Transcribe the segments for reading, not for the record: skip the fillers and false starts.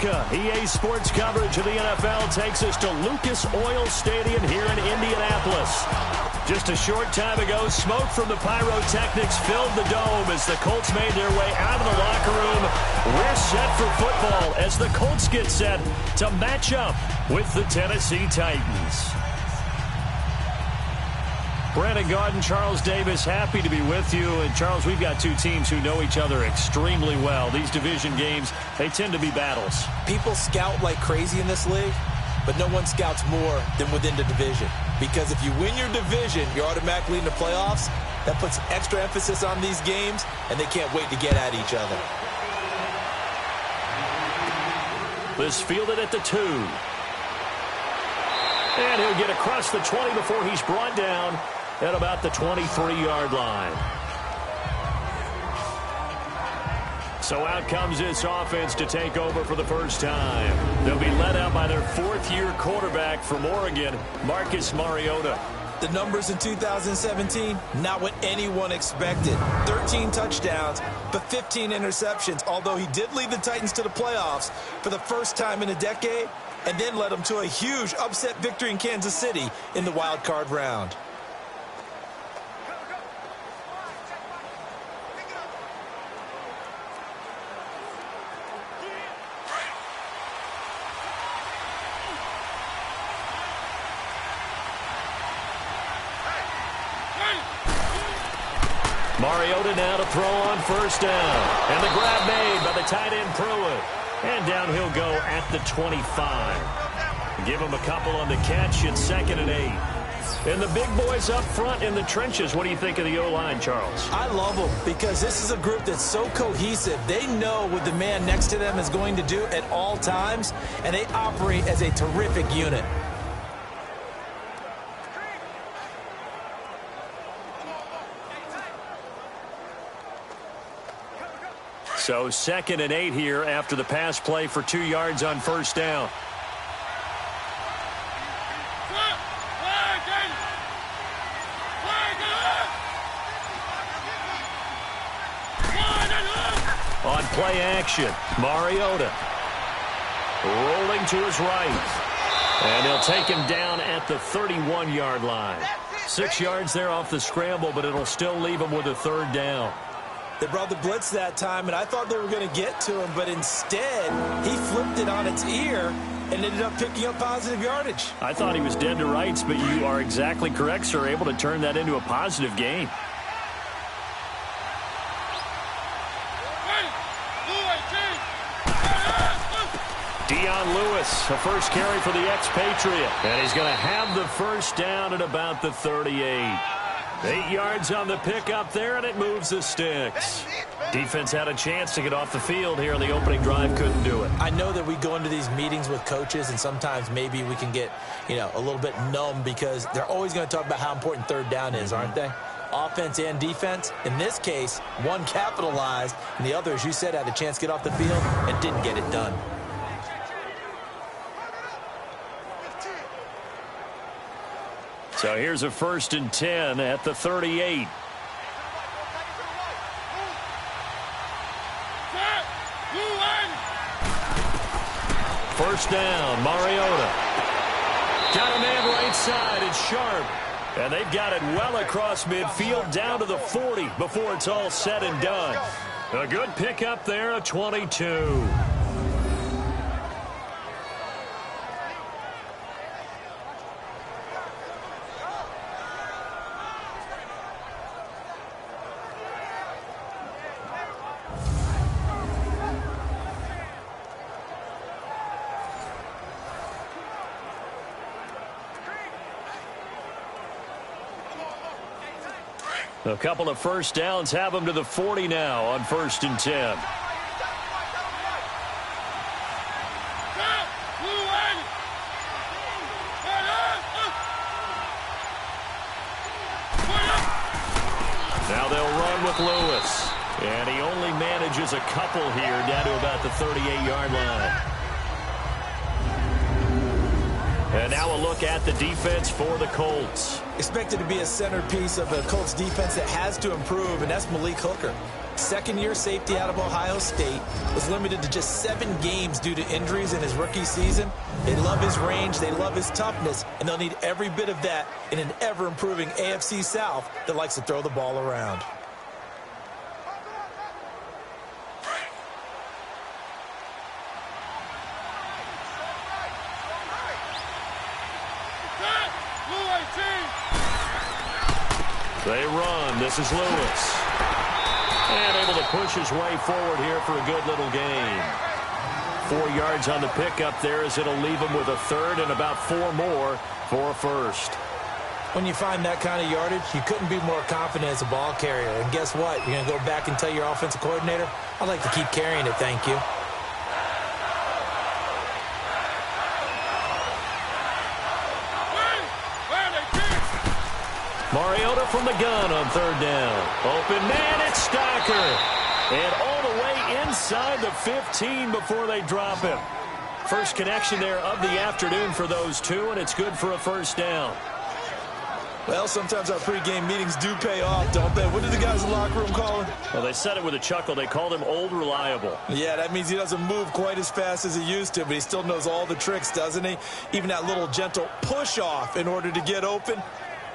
EA Sports coverage of the NFL takes us to Lucas Oil Stadium here in Indianapolis. Just a short time ago, smoke from the pyrotechnics filled the dome as the Colts made their way out of the locker room. We're set for football as the Colts get set to match up with the Tennessee Titans. Brandon Gaudin, Charles Davis, happy to be with you. And, Charles, we've got two teams who know each other extremely well. These division games, they tend to be battles. People scout like crazy in this league, but no one scouts more than within the division. Because if you win your division, you're automatically in the playoffs. That puts extra emphasis on these games, and they can't wait to get at each other. This fielded at the 2. And he'll get across the 20 before he's brought down at about the 23-yard line. So out comes this offense to take over for the first time. They'll be led out by their fourth-year quarterback from Oregon, Marcus Mariota. The numbers in 2017, not what anyone expected. 13 touchdowns, but 15 interceptions, although he did lead the Titans to the playoffs for the first time in a decade, and then led them to a huge upset victory in Kansas City in the wild card round. Mariota now to throw on first down. And the grab made by the tight end Pruitt. And down he'll go at the 25. Give him a couple on the catch. It's 2nd and 8. And the big boys up front in the trenches. What do you think of the O-line, Charles? I love them because this is a group that's so cohesive. They know what the man next to them is going to do at all times, and they operate as a terrific unit. So 2nd and 8 here after the pass play for 2 yards on first down. On play action, Mariota rolling to his right. And they'll take him down at the 31-yard line. 6 yards there off the scramble, but it'll still leave him with a 3rd down. They brought the blitz that time, and I thought they were going to get to him, but instead, he flipped it on its ear and ended up picking up positive yardage. I thought he was dead to rights, but you are exactly correct, sir, able to turn that into a positive gain. Dion Lewis, a first carry for the expatriate, and he's going to have the first down at about the 38. 8 yards on the pickup there, and it moves the sticks. Defense had a chance to get off the field here on the opening drive, couldn't do it. I know that we go into these meetings with coaches, and sometimes maybe we can get, a little bit numb because they're always going to talk about how important 3rd down is, aren't they? Offense and defense. In this case, one capitalized, and the other, as you said, had a chance to get off the field and didn't get it done. So here's a 1st and 10 at the 38. First down, Mariota. Got a man right side, it's Sharp. And they've got it well across midfield down to the 40 before it's all said and done. A good pickup there, a 22. A couple of first downs have them to the 40 now on 1st and 10. Now they'll run with Lewis. And he only manages a couple here down to about the 38-yard line. And now a look at the defense for the Colts. Expected to be a centerpiece of the Colts defense that has to improve, and that's Malik Hooker. Second-year safety out of Ohio State, was limited to just 7 games due to injuries in his rookie season. They love his range, they love his toughness, and they'll need every bit of that in an ever-improving AFC South that likes to throw the ball around. They run. This is Lewis. And able to push his way forward here for a good little gain. 4 yards on the pickup there as it'll leave him with a third and about 4 more for a first. When you find that kind of yardage, you couldn't be more confident as a ball carrier. And guess what? You're going to go back and tell your offensive coordinator, I'd like to keep carrying it, thank you. Mariota from the gun on third down. Open man, it's Stacker. And all the way inside the 15 before they drop him. First connection there of the afternoon for those two, and it's good for a first down. Well, sometimes our pregame meetings do pay off, don't they? What did the guys in the locker room call him? Well, they said it with a chuckle. They called him Old Reliable. Yeah, that means he doesn't move quite as fast as he used to, but he still knows all the tricks, doesn't he? Even that little gentle push-off in order to get open.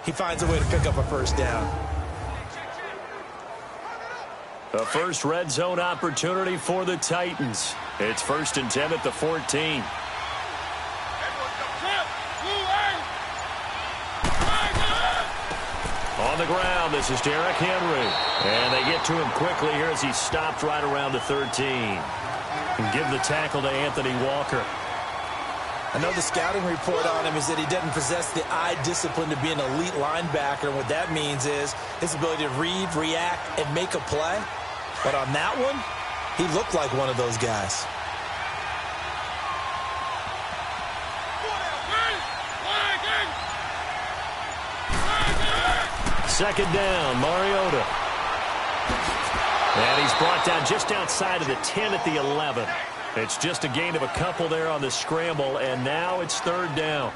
He finds a way to pick up a first down. The first red zone opportunity for the Titans. It's 1st and 10 at the 14. On the ground, this is Derrick Henry. And they get to him quickly here as he's stopped right around the 13. And give the tackle to Anthony Walker. I know the scouting report on him is that he doesn't possess the eye discipline to be an elite linebacker. And what that means is his ability to read, react, and make a play. But on that one, he looked like one of those guys. Second down, Mariota. And he's brought down just outside of the 10 at the 11. It's just a gain of a couple there on the scramble, and now it's third down.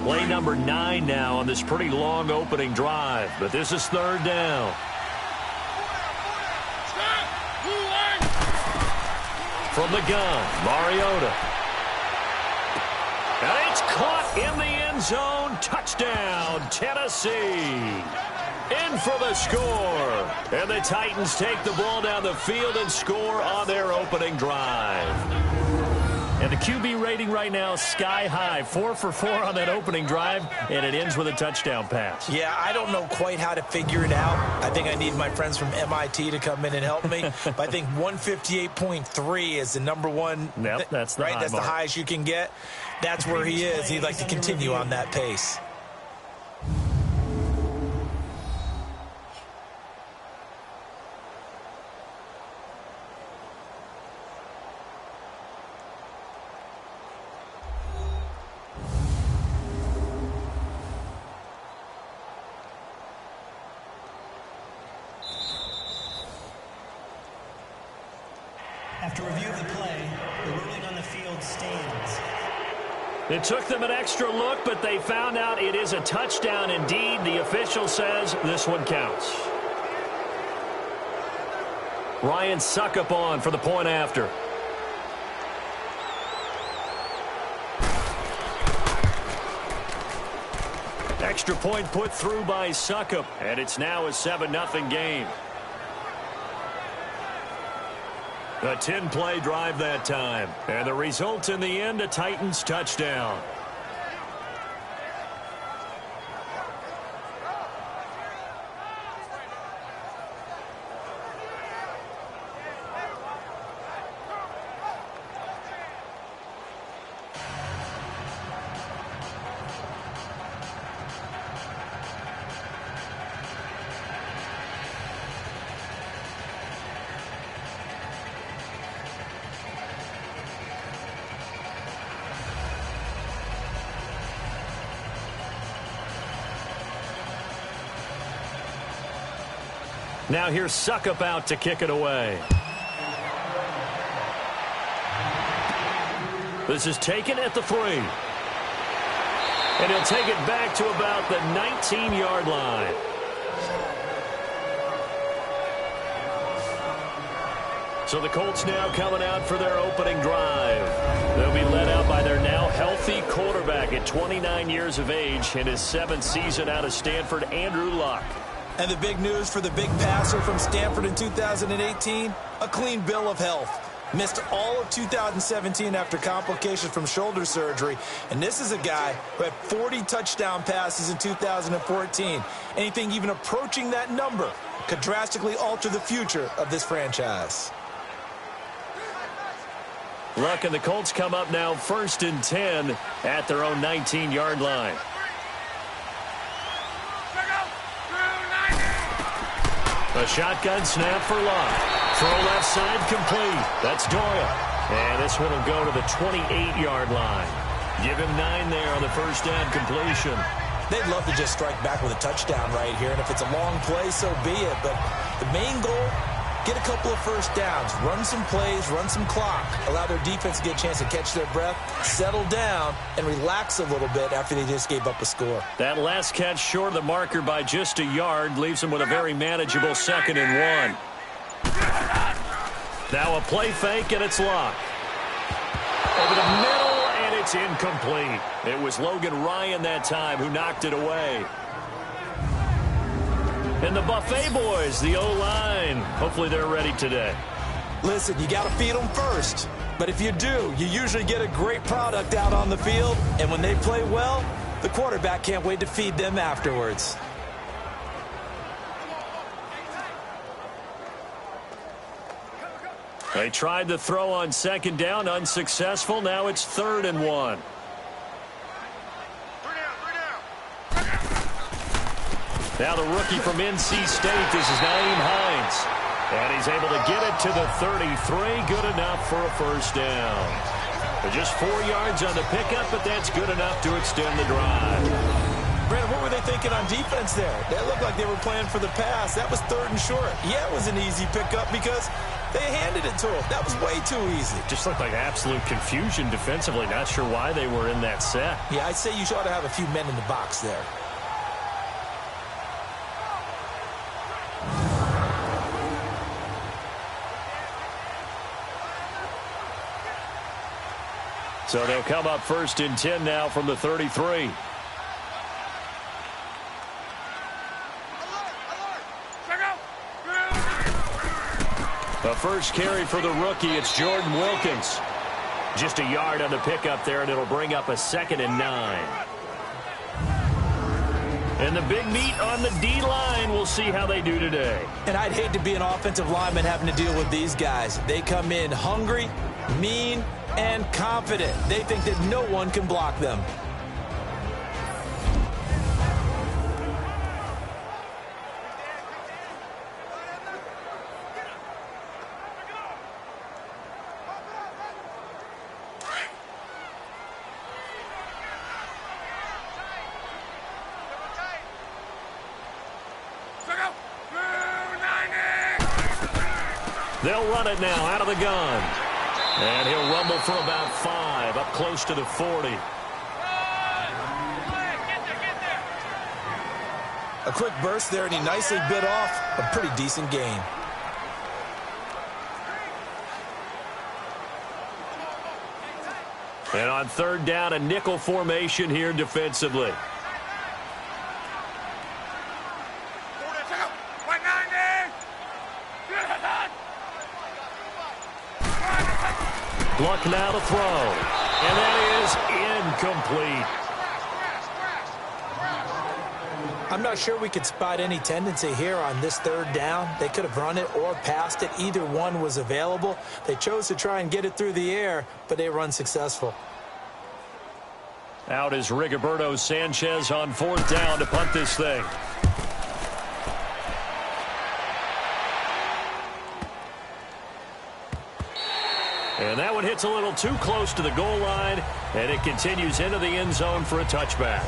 Play number 9 now on this pretty long opening drive, but this is third down. From the gun, Mariota. And it's caught in the end zone. Touchdown, Tennessee. In for the score. And the Titans take the ball down the field and score on their opening drive. And the QB rating right now, sky high. 4 for 4 on that opening drive, and it ends with a touchdown pass. Yeah, I don't know quite how to figure it out. I think I need my friends from MIT to come in and help me. But I think 158.3 is the number one. Yep, that's the right. high That's mark. The highest you can get. That's where he is. He'd like to continue on that pace. After review of the play, the ruling on the field stands. It took them an extra look, but they found out it is a touchdown indeed. The official says this one counts. Ryan Suckup on for the point after. Extra point put through by Suckup, and it's now a 7-0 game. A 10-play drive that time. And the result in the end, a Titans touchdown. Now here's Suckup out to kick it away. This is taken at the 3. And he'll take it back to about the 19-yard line. So the Colts now coming out for their opening drive. They'll be led out by their now healthy quarterback at 29 years of age in his 7th season out of Stanford, Andrew Luck. And the big news for the big passer from Stanford in 2018, a clean bill of health. Missed all of 2017 after complications from shoulder surgery. And this is a guy who had 40 touchdown passes in 2014. Anything even approaching that number could drastically alter the future of this franchise. Luck and the Colts come up now 1st and 10 at their own 19-yard line. A shotgun snap for Luck. Throw left side complete. That's Doyle. And this one will go to the 28-yard line. Give him 9 there on the first down completion. They'd love to just strike back with a touchdown right here. And if it's a long play, so be it. But the main goal, get a couple of first downs. Run some plays, run some clock. Allow their defense to get a chance to catch their breath, settle down, and relax a little bit after they just gave up a score. That last catch short of the marker by just a yard leaves them with a very manageable 2nd and 1. Now a play fake, and it's Luck. Over the middle, and it's incomplete. It was Logan Ryan that time who knocked it away. And the Buffet boys, the O-line, hopefully they're ready today. Listen, you got to feed them first. But if you do, you usually get a great product out on the field. And when they play well, the quarterback can't wait to feed them afterwards. They tried to throw on 2nd down, unsuccessful. Now it's 3rd and 1. Now the rookie from NC State, this is Nyheim Hines. And he's able to get it to the 33. Good enough for a first down. Just 4 yards on the pickup, but that's good enough to extend the drive. Brandon, what were they thinking on defense there? They looked like they were playing for the pass. That was 3rd and short. Yeah, it was an easy pickup because they handed it to him. That was way too easy. Just looked like absolute confusion defensively. Not sure why they were in that set. Yeah, I'd say you ought to have a few men in the box there. So they'll come up 1st and 10 now from the 33. The first carry for the rookie, it's Jordan Wilkins. Just a yard on the pickup there, and it'll bring up a 2nd and 9. And the big meat on the D-line, we'll see how they do today. And I'd hate to be an offensive lineman having to deal with these guys. They come in hungry, mean, and confident. They think that no one can block them. They'll run it now out of the gun. And he'll rumble for about 5, up close to the 40. A quick burst there, and he nicely bit off a pretty decent gain. And on 3rd down, a nickel formation here defensively. Luck now to throw. And that is incomplete. I'm not sure we could spot any tendency here on this 3rd down. They could have run it or passed it. Either one was available. They chose to try and get it through the air, but they were unsuccessful. Out is Rigoberto Sanchez on 4th down to punt this thing. And that one hits a little too close to the goal line, and it continues into the end zone for a touchback.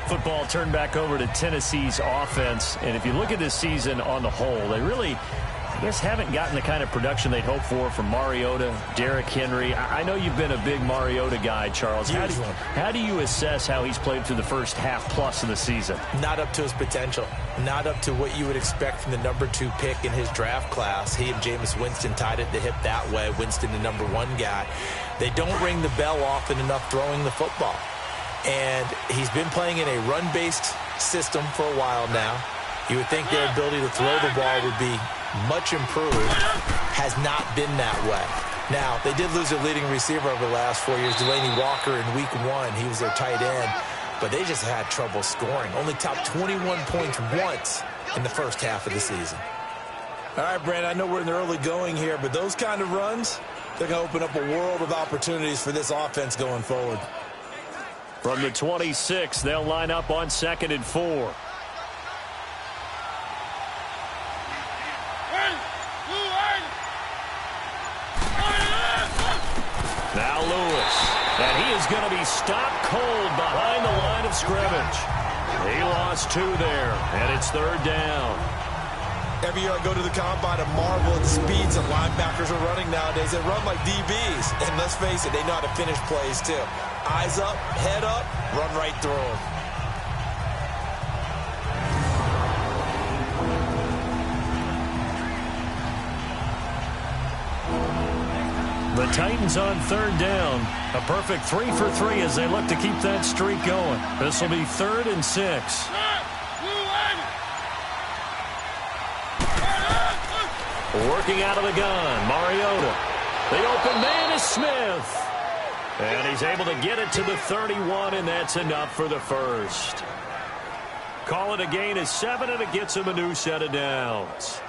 Football turned back over to Tennessee's offense. And if you look at this season on the whole, they really, I guess, haven't gotten the kind of production they'd hoped for from Mariota, Derrick Henry. I know you've been a big Mariota guy, Charles. How do you assess how he's played through the first half plus of the season? Not up to his potential. Not up to what you would expect from the #2 pick in his draft class. He and Jameis Winston tied at the hip that way. Winston, the #1 guy. They don't ring the bell often enough throwing the football. And he's been playing in a run-based system for a while now. You would think their ability to throw the ball would be much improved. Has not been that way. Now, they did lose their leading receiver over the last 4 years, Delanie Walker, in week 1. He was their tight end. But they just had trouble scoring. Only topped 21 points once in the first half of the season. All right, Brandon, I know we're in the early going here, but those kind of runs, they're going to open up a world of opportunities for this offense going forward. From the 26, they'll line up on 2nd and 4. Now Lewis. And he is going to be stopped cold behind the line of scrimmage. He lost 2 there, and it's 3rd down. Every year I go to the combine and marvel at the speeds that linebackers are running nowadays. They run like DBs. And let's face it, they know how to finish plays too. Eyes up, head up, run right through them. The Titans on 3rd down. A perfect 3 for 3 as they look to keep that streak going. This will be 3rd and 6. Working out of the gun, Mariota. The open man is Smith. And he's able to get it to the 31, and that's enough for the first. Call it a gain of 7, and it gets him a new set of downs.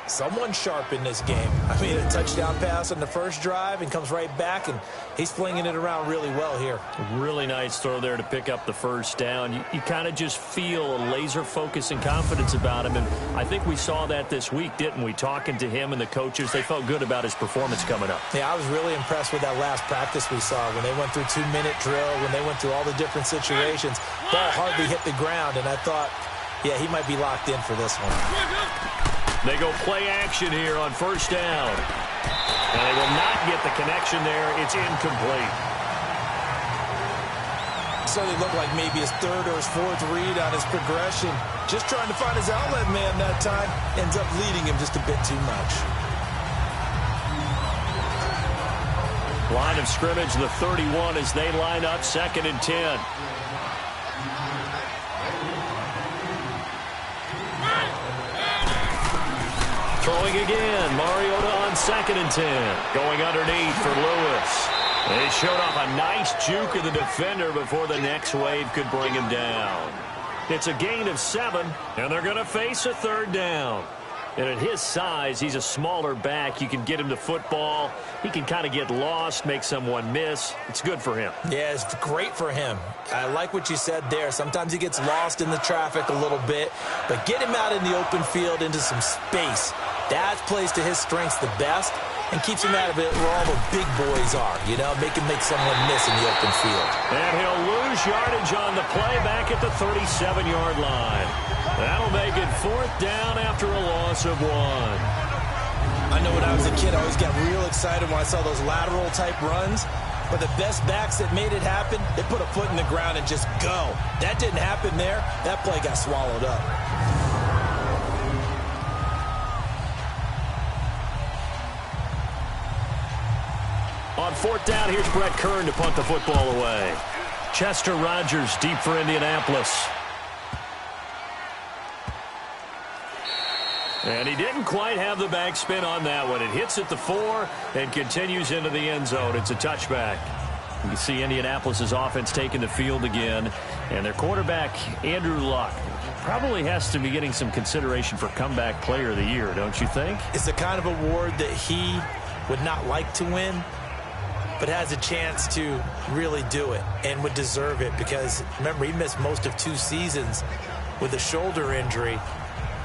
Someone sharp in this game. I mean, a touchdown pass on the first drive and comes right back, and he's flinging it around really well here. Really nice throw there to pick up the first down. You kind of just feel a laser focus and confidence about him, and I think we saw that this week, didn't we? Talking to him and the coaches, they felt good about his performance coming up. Yeah, I was really impressed with that last practice we saw when they went through 2-minute drill, when they went through all the different situations. Ball hardly hit the ground, and I thought, yeah, he might be locked in for this one. They go play action here on 1st down. And they will not get the connection there. It's incomplete. Certainly looked like maybe his 3rd or his 4th read on his progression. Just trying to find his outlet man that time. Ends up leading him just a bit too much. Line of scrimmage, the 31 as they line up 2nd and 10. Throwing again, Mariota on 2nd and 10. Going underneath for Lewis. They showed off a nice juke of the defender before the next wave could bring him down. It's a gain of 7, and they're going to face a 3rd down. And at his size, he's a smaller back. You can get him to football. He can kind of get lost, make someone miss. It's good for him. Yeah, it's great for him. I like what you said there. Sometimes he gets lost in the traffic a little bit, but get him out in the open field into some space. That plays to his strengths the best and keeps him out of it where all the big boys are, you know, make him make someone miss in the open field. And he'll lose yardage on the play back at the 37-yard line. That'll make it 4th down after a loss of 1. I know when I was a kid, I always got real excited when I saw those lateral-type runs. But the best backs that made it happen, they put a foot in the ground and just go. That didn't happen there. That play got swallowed up. On 4th down, here's Brett Kern to punt the football away. Chester Rogers deep for Indianapolis. And he didn't quite have the backspin on that one. It hits at the 4 and continues into the end zone. It's a touchback. You can see Indianapolis' offense taking the field again. And their quarterback, Andrew Luck, probably has to be getting some consideration for comeback player of the year, don't you think? It's the kind of award that he would not like to win, but has a chance to really do it and would deserve it because, remember, he missed most of 2 seasons with a shoulder injury,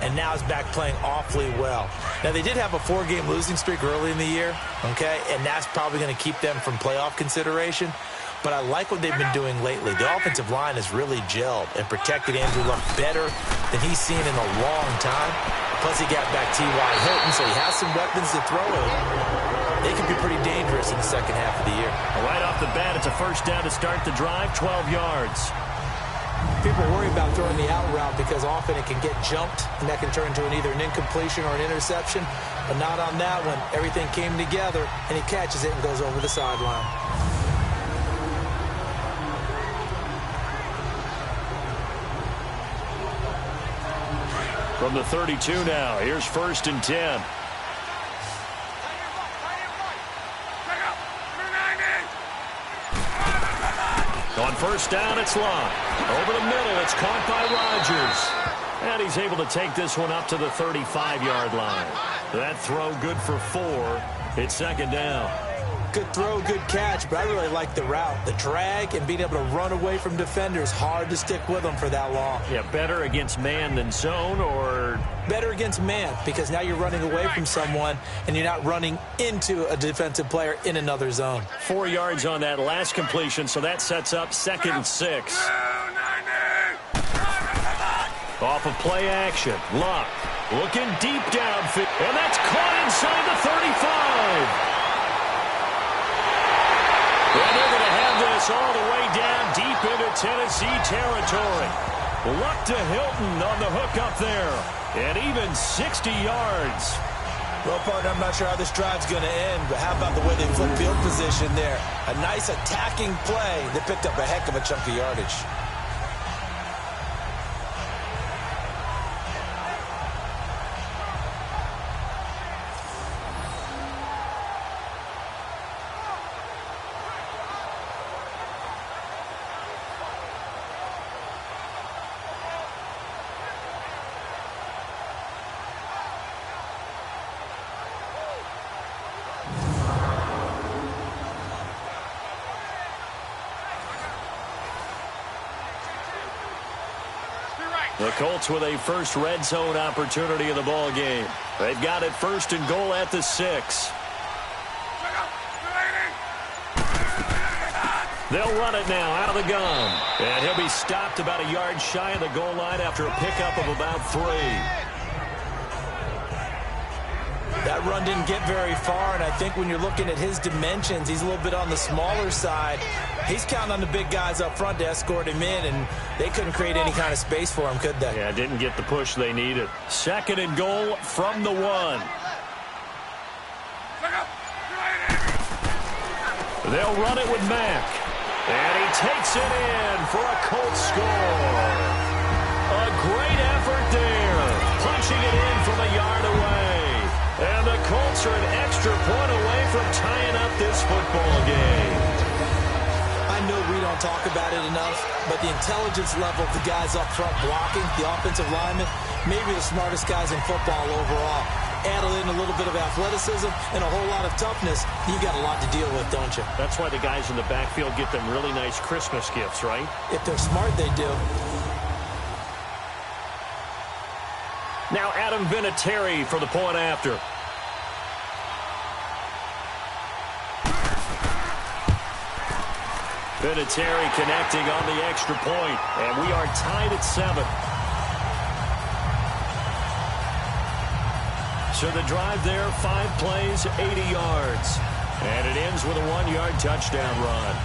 and now is back playing awfully well. Now, they did have a 4-game losing streak early in the year, okay, and that's probably going to keep them from playoff consideration. but I like what they've been doing lately. The offensive line has really gelled and protected Andrew Luck better than he's seen in a long time. Plus, he got back T.Y. Hilton, so he has some weapons to throw at. They could be pretty dangerous in the second half of the year. Right off the bat, it's a first down to start the drive, 12 yards. People worry about throwing the out route because often it can get jumped, and that can turn into either an incompletion or an interception. But not on that one. Everything came together, and he catches it and goes over the sideline. From the 32 now, here's 1st and 10. On first down, it's Locke. Over the middle, it's caught by Rodgers. And he's able to take this one up to the 35-yard line. That throw good for 4. It's 2nd down. Good throw, good catch, but I really like the route. The drag and being able to run away from defenders. Hard to stick with them for that long. Yeah, better against man than zone, or? Better against man, because now you're running away from someone and you're not running into a defensive player in another zone. 4 yards on that last completion, so that sets up 2nd and 6. Off of play action, Luck looking deep downfield, and that's caught inside the 35. And they're going to have this all the way down deep into Tennessee territory. Luck to Hilton on the hook up there. And even 60 yards. Well, partner, I'm not sure how this drive's going to end, but how about the way they flip field position there? A nice attacking play that picked up a heck of a chunk of yardage. The Colts with a first red zone opportunity in the ball game. They've got it 1st and goal at the 6. They'll run it now out of the gun. And he'll be stopped about a yard shy of the goal line after a pickup of about 3. That run didn't get very far, and I think when you're looking at his dimensions, he's a little bit on the smaller side. He's counting on the big guys up front to escort him in, and they couldn't create any kind of space for him, could they? Yeah, didn't get the push they needed. 2nd and goal from the 1. They'll run it with Mack. And he takes it in for a Colts score. A great effort there. Punching it in from a yard away. And the Colts are an extra point away from tying up this football game. I know we don't talk about it enough, but the intelligence level of the guys up front blocking, the offensive linemen, maybe the smartest guys in football overall. Add in a little bit of athleticism and a whole lot of toughness, you've got a lot to deal with, don't you? That's why the guys in the backfield get them really nice Christmas gifts, right? If they're smart, they do. Now Adam Vinatieri for the point after. Vinatieri connecting on the extra point, and we are tied at 7. So the drive there, 5 plays, 80 yards. And it ends with a 1-yard touchdown run.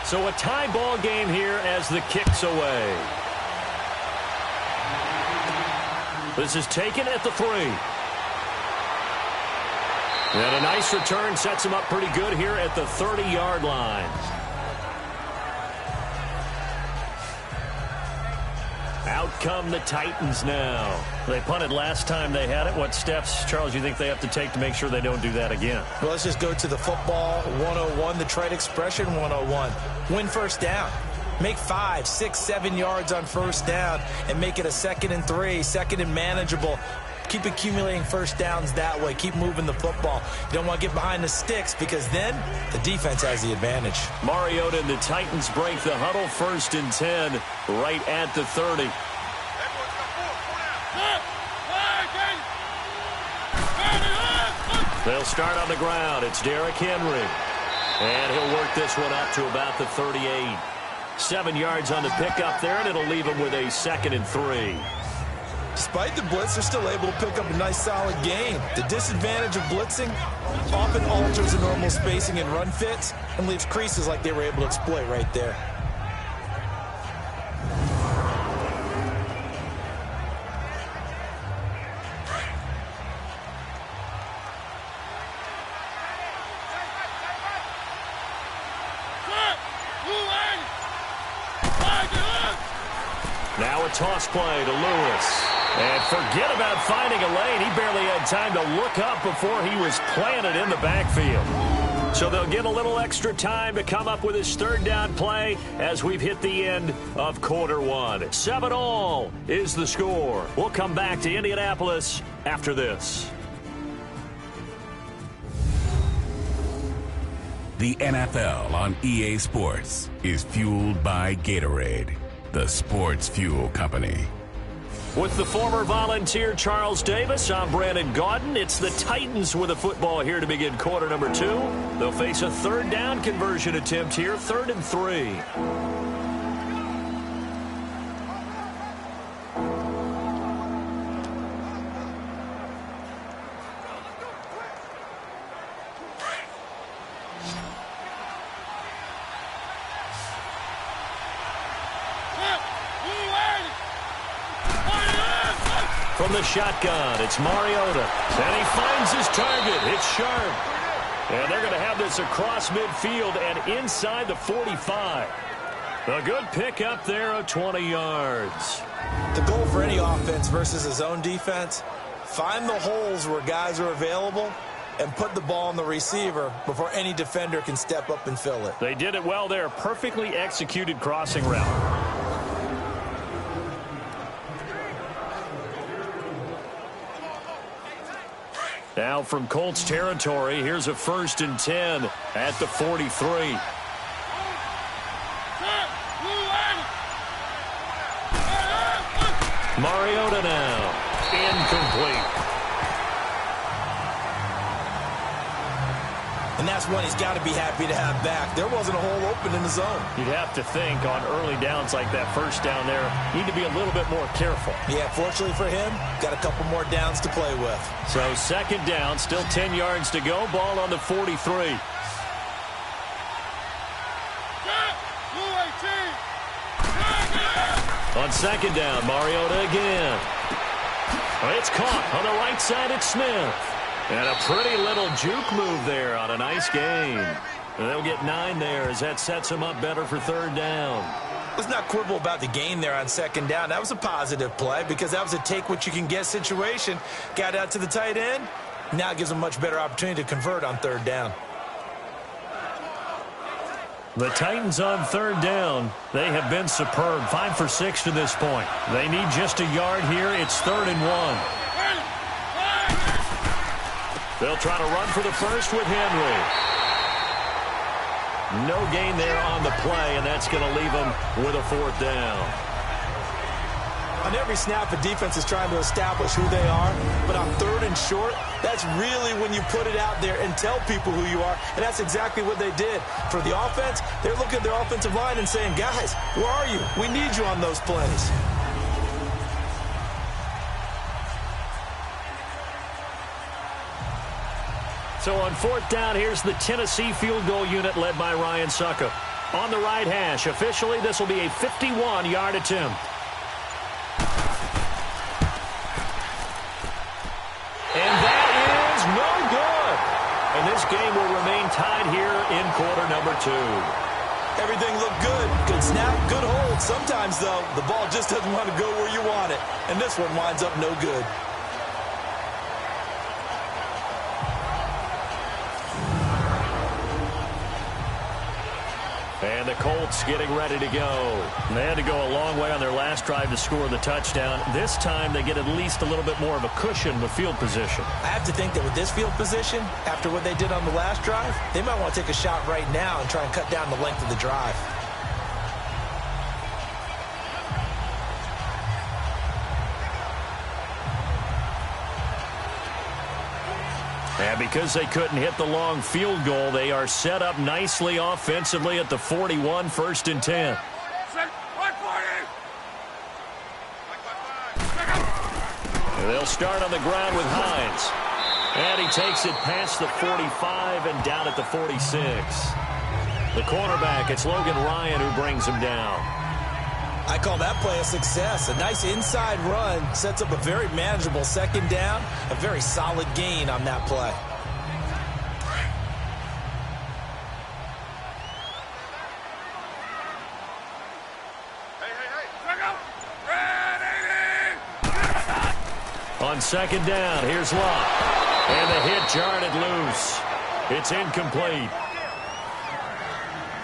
So a tie ball game here as the kick's away. This is taken at the 3. And a nice return sets him up pretty good here at the 30-yard line. Out come the Titans now. They punted last time they had it. What steps, Charles, you think they have to take to make sure they don't do that again? Well, let's just go to the football 101, the trade expression 101. Win first down. Make 5, 6, 7 yards on first down and make it a 2nd and 3, 2nd and manageable. Keep accumulating first downs that way. Keep moving the football. You don't want to get behind the sticks because then the defense has the advantage. Mariota and the Titans break the huddle, 1st and 10, right at the 30. They'll start on the ground. It's Derrick Henry. And he'll work this one up to about the 38. 7 yards on the pickup there, and it'll leave him with a 2nd and 3. Despite the blitz, they're still able to pick up a nice, solid gain. The disadvantage of blitzing often alters the normal spacing and run fits and leaves creases like they were able to exploit right there. Now a toss play to Lewis. And forget about finding a lane. He barely had time to look up before he was planted in the backfield. So they'll get a little extra time to come up with his 3rd down play as we've hit the end of quarter 1. 7-all is the score. We'll come back to Indianapolis after this. The NFL on EA Sports is fueled by Gatorade, the sports fuel company. With the former Volunteer Charles Davis, I'm Brandon Gaudin. It's the Titans with a football here to begin quarter number 2. They'll face a 3rd down conversion attempt here, 3rd and 3. From the shotgun, it's Mariota. And he finds his target. It's sharp. And they're going to have this across midfield and inside the 45. A good pickup there of 20 yards. The goal for any offense versus a zone defense, find the holes where guys are available and put the ball on the receiver before any defender can step up and fill it. They did it well there. Perfectly executed crossing route. Now from Colts territory, here's a 1st and 10 at the 43. Mariota now. Incomplete. And that's one he's got to be happy to have back. There wasn't a hole open in the zone. You'd have to think on early downs like that, 1st down there, need to be a little bit more careful. Yeah, fortunately for him, got a couple more downs to play with. So 2nd down, still 10 yards to go. Ball on the 43. On 2nd down, Mariota again. It's caught on the right side. It's Smith. And a pretty little juke move there on a nice gain. And they'll get 9 there as that sets them up better for 3rd down. Let's not quibble about the gain there on 2nd down. That was a positive play because that was a take-what-you-can-get situation. Got out to the tight end. Now it gives them a much better opportunity to convert on 3rd down. The Titans on 3rd down. They have been superb. 5 for 6 to this point. They need just a yard here. It's 3rd and 1. They'll try to run for the first with Henry. No gain there on the play, and that's going to leave them with a 4th down. On every snap, a defense is trying to establish who they are, but on 3rd and short, that's really when you put it out there and tell people who you are, and that's exactly what they did. For the offense, they're looking at their offensive line and saying, guys, where are you? We need you on those plays. So on 4th down, here's the Tennessee field goal unit led by Ryan Suckup. On the right hash, officially, this will be a 51-yard attempt. And that is no good. And this game will remain tied here in quarter number 2. Everything looked good. Good snap, good hold. Sometimes, though, the ball just doesn't want to go where you want it. And this one winds up no good. And the Colts getting ready to go. They had to go a long way on their last drive to score the touchdown. This time they get at least a little bit more of a cushion with field position. I have to think that with this field position, after what they did on the last drive, they might want to take a shot right now and try and cut down the length of the drive. And because they couldn't hit the long field goal, they are set up nicely offensively at the 41, 1st and 10. And they'll start on the ground with Hines. And he takes it past the 45 and down at the 46. The cornerback, it's Logan Ryan who brings him down. I call that play a success. A nice inside run sets up a very manageable 2nd down. A very solid gain on that play. On 2nd down, here's Locke. And the hit jarred it loose. It's incomplete.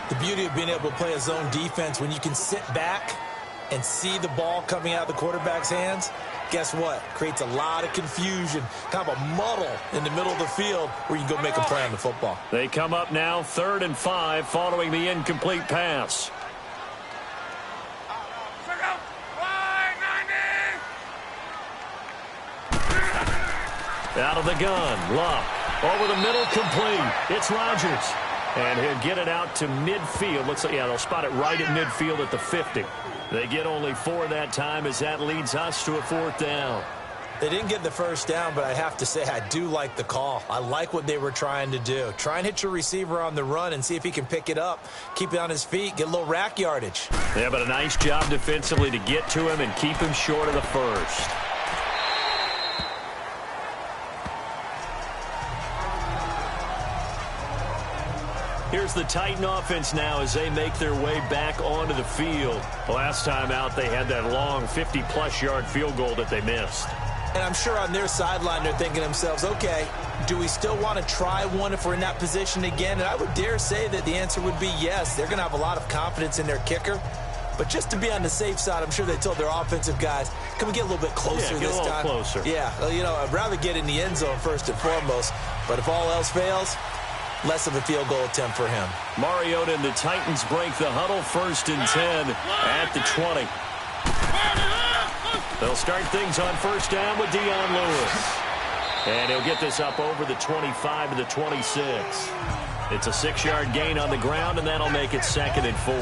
The beauty of being able to play a zone defense when you can sit back and see the ball coming out of the quarterback's hands, guess what? Creates a lot of confusion, kind of a muddle in the middle of the field where you can go make a play on the football. They come up now 3rd and 5 following the incomplete pass. Out of the gun, Luck. Over the middle, complete. It's Rodgers. And he'll get it out to midfield. Looks like, yeah, they'll spot it right at midfield at the 50. They get only 4 that time as that leads us to a 4th down. They didn't get the 1st down, but I have to say I do like the call. I like what they were trying to do. Try and hit your receiver on the run and see if he can pick it up, keep it on his feet, get a little rack yardage. Yeah, but a nice job defensively to get to him and keep him short of the 1st. Here's the Titan offense now as they make their way back onto the field. Last time out, they had that long 50-plus yard field goal that they missed. And I'm sure on their sideline they're thinking to themselves, okay, do we still want to try one if we're in that position again? And I would dare say that the answer would be yes. They're going to have a lot of confidence in their kicker. But just to be on the safe side, I'm sure they told their offensive guys, can we get a little bit closer this time? Yeah, get a little closer. Yeah, well, you know, I'd rather get in the end zone first and foremost. But if all else fails, less of a field goal attempt for him. Mariota and the Titans break the huddle 1st and 10 at the 20. They'll start things on 1st down with Dion Lewis. And he'll get this up over the 25 to the 26. It's a 6-yard gain on the ground, and that'll make it 2nd and 4.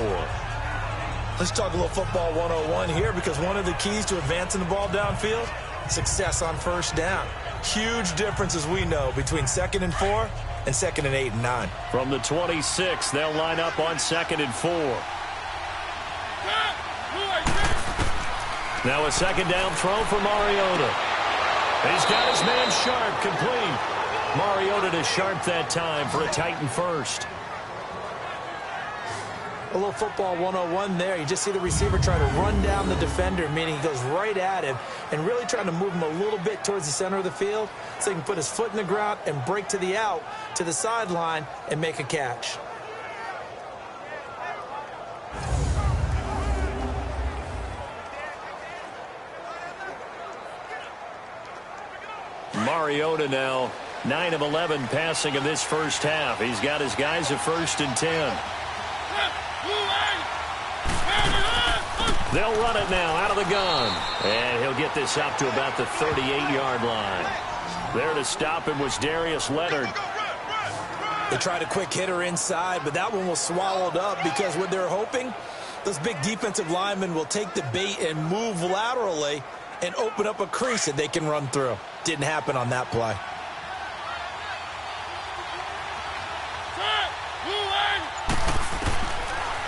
Let's talk a little football 101 here, because one of the keys to advancing the ball downfield, success on 1st down. Huge difference, as we know, between 2nd and 4 and 2nd and 8 and 9. From the 26, they'll line up on 2nd and 4. Now a 2nd down throw for Mariota. He's got his man Sharp complete. Mariota to Sharp that time for a Titan 1st. A little football 101 there. You just see the receiver try to run down the defender, meaning he goes right at him and really trying to move him a little bit towards the center of the field so he can put his foot in the ground and break to the out, to the sideline, and make a catch. Mariota now 9 of 11 passing in this 1st half. He's got his guys at 1st and 10. They'll run it now out of the gun. And he'll get this up to about the 38-yard line. There to stop him was Darius Leonard. They tried a quick hitter inside, but that one was swallowed up because what they're hoping, those big defensive linemen will take the bait and move laterally and open up a crease that they can run through. Didn't happen on that play.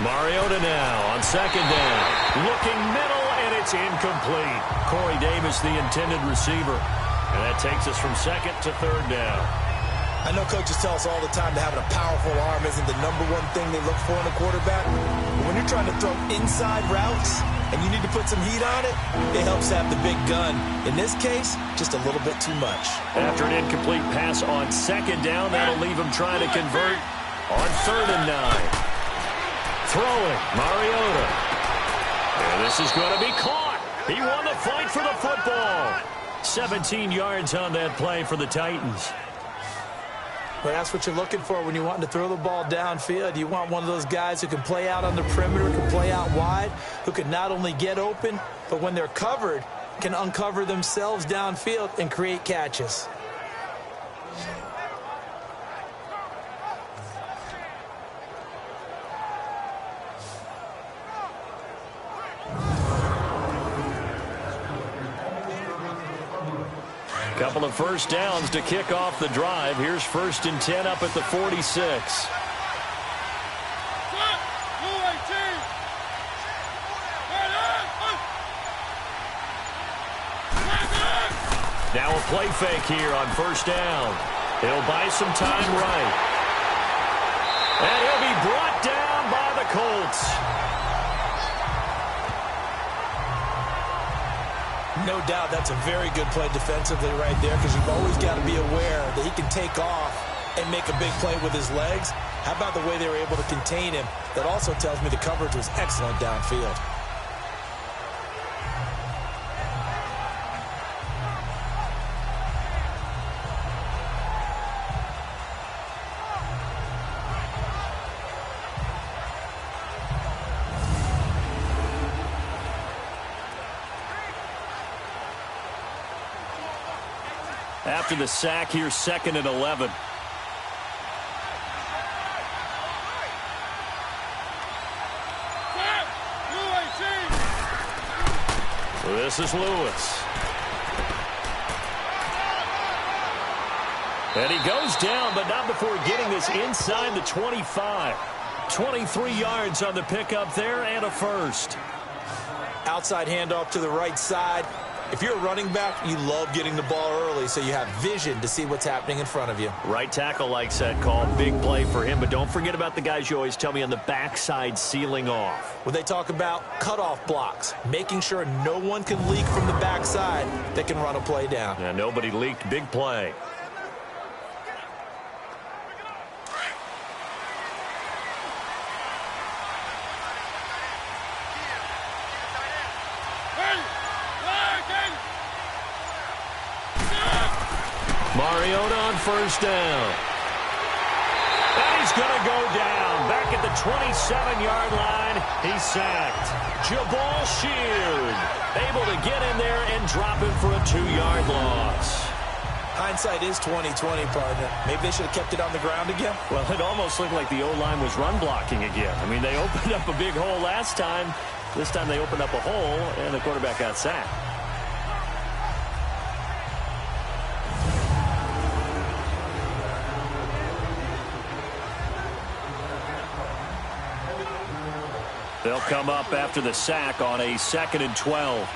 Mariota now on 2nd down. Looking middle, and it's incomplete. Corey Davis, the intended receiver. And that takes us from 2nd to 3rd down. I know coaches tell us all the time that having a powerful arm isn't the #1 thing they look for in a quarterback. But when you're trying to throw inside routes and you need to put some heat on it, it helps to have the big gun. In this case, just a little bit too much. After an incomplete pass on 2nd down, that'll leave him trying to convert on 3rd and 9. Throwing, Mariota. And this is going to be caught. He won the fight for the football. 17 yards on that play for the Titans. But that's what you're looking for when you want to throw the ball downfield. You want one of those guys who can play out on the perimeter, can play out wide, who can not only get open, but when they're covered, can uncover themselves downfield and create catches. Couple of first downs to kick off the drive. Here's 1st and 10 up at the 46. Now a play fake here on 1st down. He'll buy some time right. And he'll be brought down by the Colts. No doubt that's a very good play defensively right there, because you've always got to be aware that he can take off and make a big play with his legs. How about the way they were able to contain him? That also tells me the coverage was excellent downfield. After the sack, here's 2nd and 11. This is Lewis. And he goes down, but not before getting this inside the 25. 23 yards on the pickup there and a first. Outside handoff to the right side. If you're a running back, you love getting the ball early so you have vision to see what's happening in front of you. Right tackle likes that call. Big play for him, but don't forget about the guys you always tell me on the backside sealing off. When they talk about cutoff blocks, making sure no one can leak from the backside that can run a play down. Yeah, nobody leaked. Big play. Mariota on 1st down. And he's going to go down. Back at the 27-yard line. He's sacked. Jabal Sheard able to get in there and drop him for a 2-yard loss. Hindsight is 20/20, partner. Maybe they should have kept it on the ground again. Well, it almost looked like the O-line was run blocking again. I mean, they opened up a big hole last time. This time they opened up a hole, and the quarterback got sacked. They'll come up after the sack on a 2nd and 12.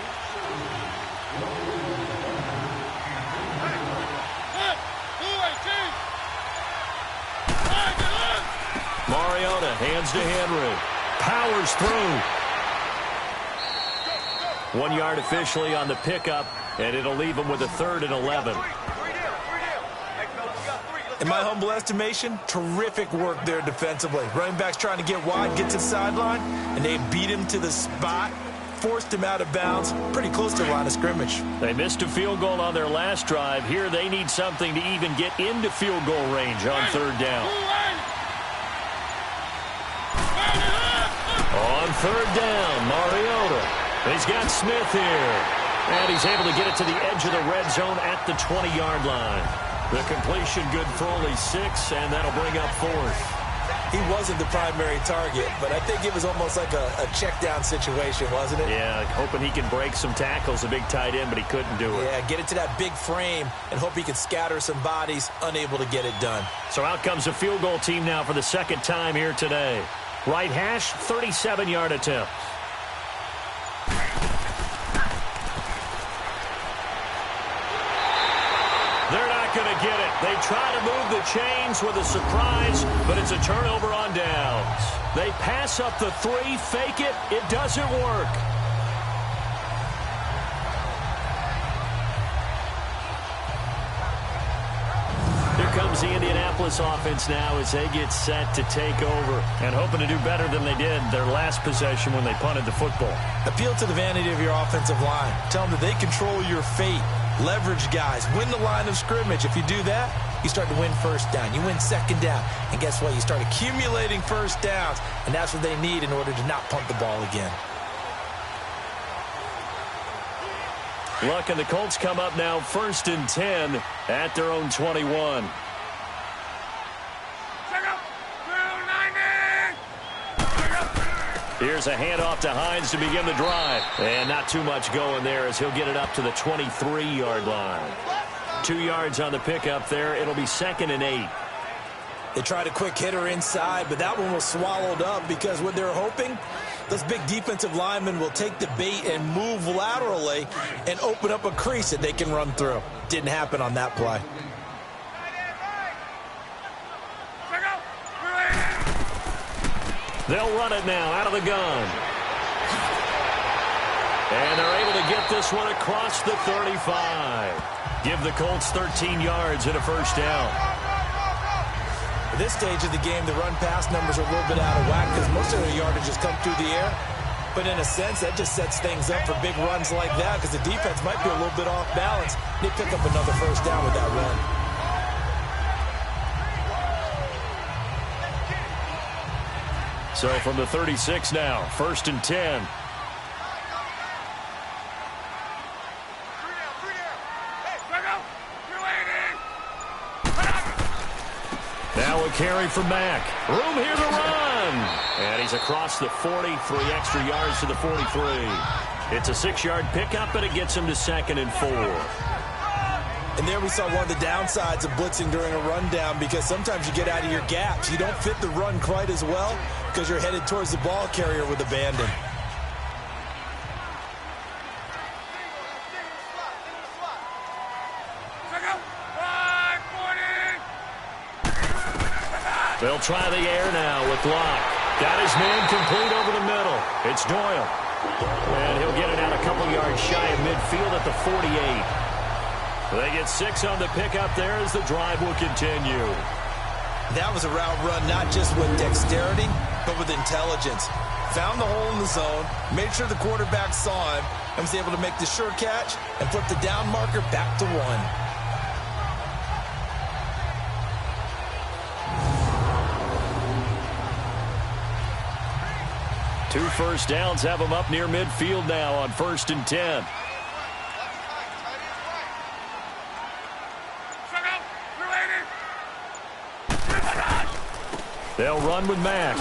Mariota hands to Henry. Powers through. 1 yard officially on the pickup, and it'll leave him with a 3rd and 11. In my humble estimation, terrific work there defensively. Running back's trying to get wide, get to the sideline, and they beat him to the spot, forced him out of bounds, pretty close to the line of scrimmage. They missed a field goal on their last drive. Here they need something to even get into field goal range on 3rd down. On 3rd down, Mariota. He's got Smith here. And he's able to get it to the edge of the red zone at the 20-yard line. The completion good for only 6, and that'll bring up 4th. He wasn't the primary target, but I think it was almost like a check down situation, wasn't it? Yeah, hoping he can break some tackles, a big tight end, but he couldn't do it. Yeah, get it to that big frame and hope he can scatter some bodies, unable to get it done. So out comes a field goal team now for the 2nd time here today. Right hash, 37-yard attempt. They're not going get it. They try to move the chains with a surprise, but it's a turnover on downs. They pass up the 3, fake it. It doesn't work. Here comes the Indianapolis offense now as they get set to take over and hoping to do better than they did their last possession when they punted the football. Appeal to the vanity of your offensive line. Tell them that they control your fate. Leverage guys. Win the line of scrimmage. If you do that, you start to win first down. You win second down. And guess what? You start accumulating first downs. And that's what they need in order to not punt the ball again. Luck and the Colts come up now 1st and 10 at their own 21. Here's a handoff to Hines to begin the drive. And not too much going there as he'll get it up to the 23-yard line. 2 yards on the pickup there. It'll be 2nd and 8. They tried a quick hitter inside, but that one was swallowed up because what they're hoping, those big defensive linemen will take the bait and move laterally and open up a crease that they can run through. Didn't happen on that play. They'll run it now out of the gun. And they're able to get this one across the 35. Give the Colts 13 yards and a first down. At this stage of the game, the run-pass numbers are a little bit out of whack because most of their yardage has come through the air. But in a sense, that just sets things up for big runs like that because the defense might be a little bit off balance. They pick up another first down with that run. So from the 36 now, 1st and 10. Now a carry from Mack. Room here to run. And he's across the 40, 3 extra yards to the 43. It's a 6-yard pickup, and it gets him to 2nd and 4. And there we saw one of the downsides of blitzing during a rundown because sometimes you get out of your gaps. You don't fit the run quite as well because you're headed towards the ball carrier with abandon. They'll try the air now with Locke. Got his man complete over the middle. It's Doyle. And he'll get it out a couple yards shy of midfield at the 48. They get 6 on the pickup there as the drive will continue. That was a route run not just with dexterity, but with intelligence. Found the hole in the zone, made sure the quarterback saw him, and was able to make the sure catch and flip the down marker back to 1. Two first downs have them up near midfield now on 1st and 10. They'll run with Mack.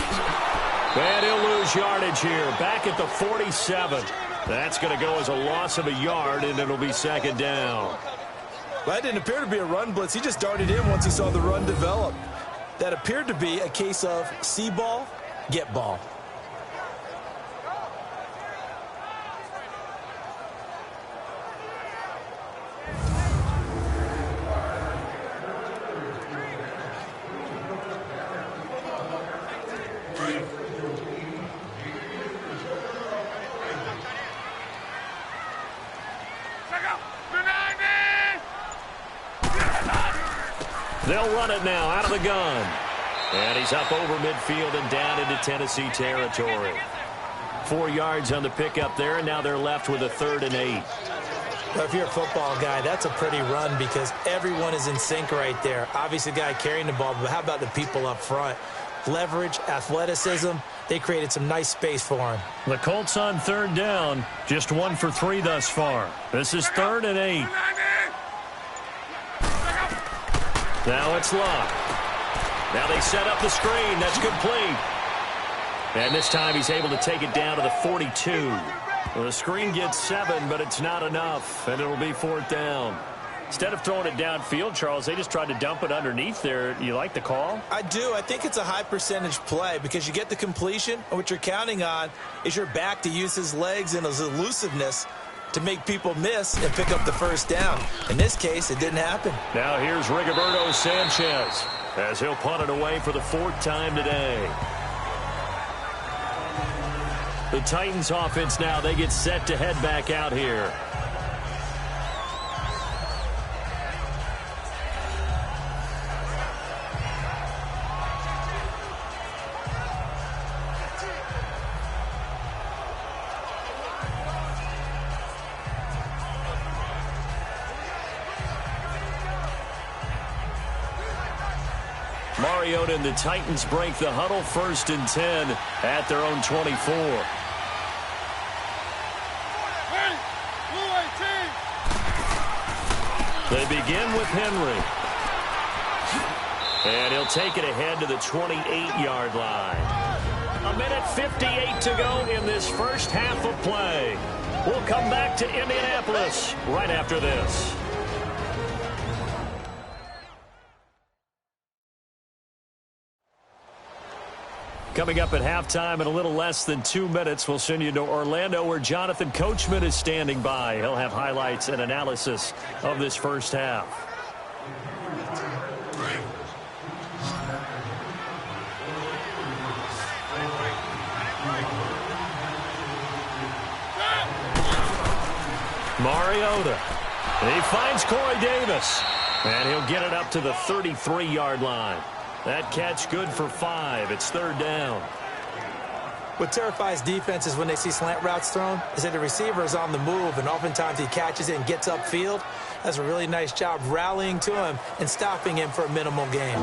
And he'll lose yardage here. Back at the 47. That's going to go as a loss of a yard, and it'll be 2nd down. That didn't appear to be a run blitz. He just darted in once he saw the run develop. That appeared to be a case of see ball, get ball. They'll run it now out of the gun. And he's up over midfield and down into Tennessee territory. 4 yards on the pickup there, and now they're left with a 3rd and 8. Well, if you're a football guy, that's a pretty run because everyone is in sync right there. Obviously, the guy carrying the ball, but how about the people up front? Leverage, athleticism, they created some nice space for him. The Colts on 3rd down, just 1 for 3 thus far. This is 3rd and 8. Now it's Locke. Now they set up the screen. That's complete. And this time he's able to take it down to the 42. Well, the screen gets 7, but it's not enough, and it'll be 4th down. Instead of throwing it downfield, Charles, they just tried to dump it underneath there. You like the call? I do. I think it's a high percentage play because you get the completion, and what you're counting on is your back to use his legs and his elusiveness to make people miss and pick up the first down. In this case, it didn't happen. Now here's Rigoberto Sanchez as he'll punt it away for the 4th time today. The Titans offense now, they get set to head back out here. Mariota and the Titans break the huddle, 1st and 10 at their own 24. They begin with Henry. And he'll take it ahead to the 28-yard line. 1:58 to go in this first half of play. We'll come back to Indianapolis right after this. Coming up at halftime in a little less than 2 minutes, we'll send you to Orlando where Jonathan Coachman is standing by. He'll have highlights and analysis of this first half. Mariota. He finds Corey Davis. And he'll get it up to the 33-yard line. That catch good for 5. It's 3rd down. What terrifies defenses when they see slant routes thrown is that the receiver is on the move, and oftentimes he catches it and gets upfield. That's a really nice job rallying to him and stopping him for a minimal gain.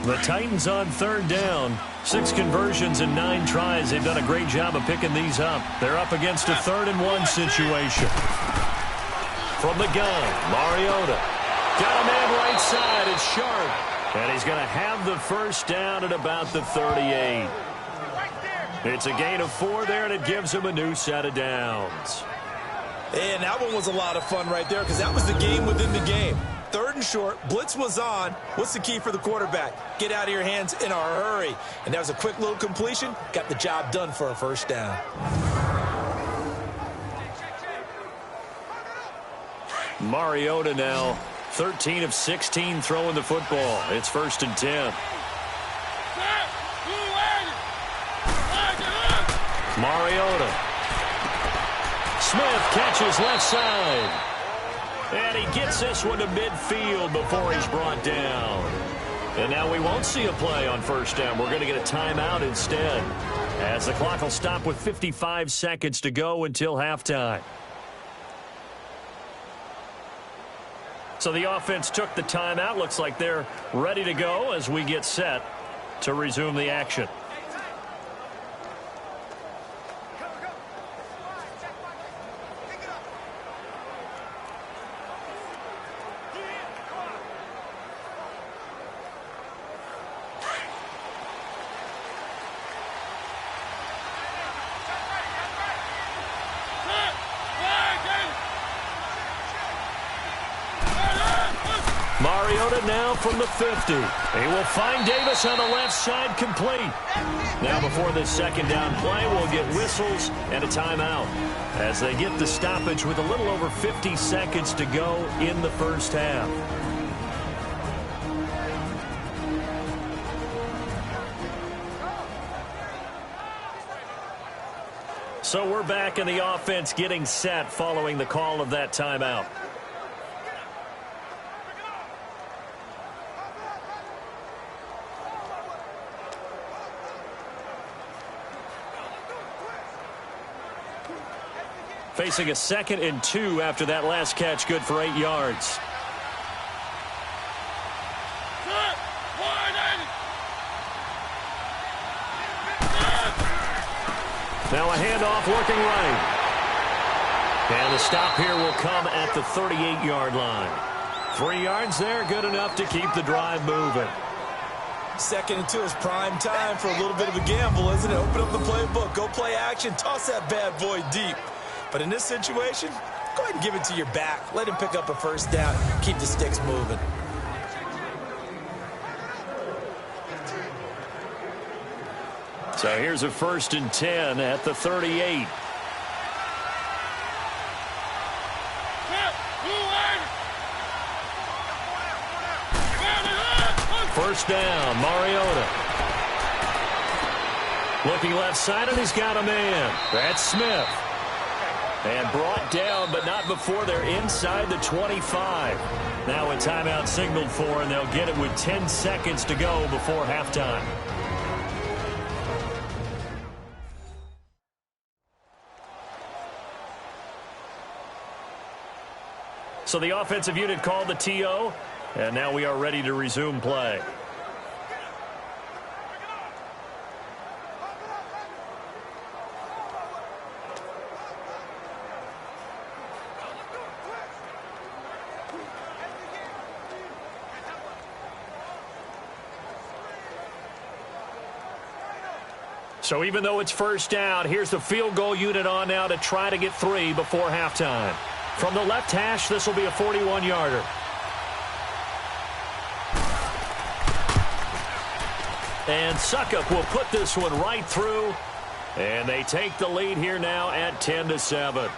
The Titans on 3rd down. 6 conversions and 9 tries. They've done a great job of picking these up. They're up against a 3rd and 1 situation. From the gun, Mariota. Got a man right side. It's Sharp. And he's going to have the first down at about the 38. It's a gain of 4 there, and it gives him a new set of downs. And that one was a lot of fun right there because that was the game within the game. 3rd and short. Blitz was on. What's the key for the quarterback? Get out of your hands in a hurry. And that was a quick little completion. Got the job done for a first down. Mariota now 13 of 16 throwing the football. It's 1st and 10. Mariota. Smith catches left side. And he gets this one to midfield before he's brought down. And now we won't see a play on 1st down. We're going to get a timeout instead, as the clock will stop with 55 seconds to go until halftime. So the offense took the timeout. Looks like they're ready to go as we get set to resume the action. Mariota now from the 50. He will find Davis on the left side, complete. Now before this 2nd down play, we'll get whistles and a timeout as they get the stoppage with a little over 50 seconds to go in the first half. So we're back in the offense getting set following the call of that timeout. Facing a 2nd and 2 after that last catch, good for 8 yards. Now a handoff working right. And the stop here will come at the 38-yard line. 3 yards there, good enough to keep the drive moving. 2nd and 2 is prime time for a little bit of a gamble, isn't it? Open up the playbook, go play action, toss that bad boy deep. But in this situation, go ahead and give it to your back. Let him pick up a first down. Keep the sticks moving. So here's a 1st and 10 at the 38. First down, Mariota. Looking left side, and he's got a man. That's Smith. And brought down, but not before they're inside the 25. Now a timeout signaled for, and they'll get it with 10 seconds to go before halftime. So the offensive unit called the TO, and now we are ready to resume play. So even though it's first down, here's the field goal unit on now to try to get 3 before halftime. From the left hash, this will be a 41-yarder. And Suckup will put this one right through. And they take the lead here now at 10-7.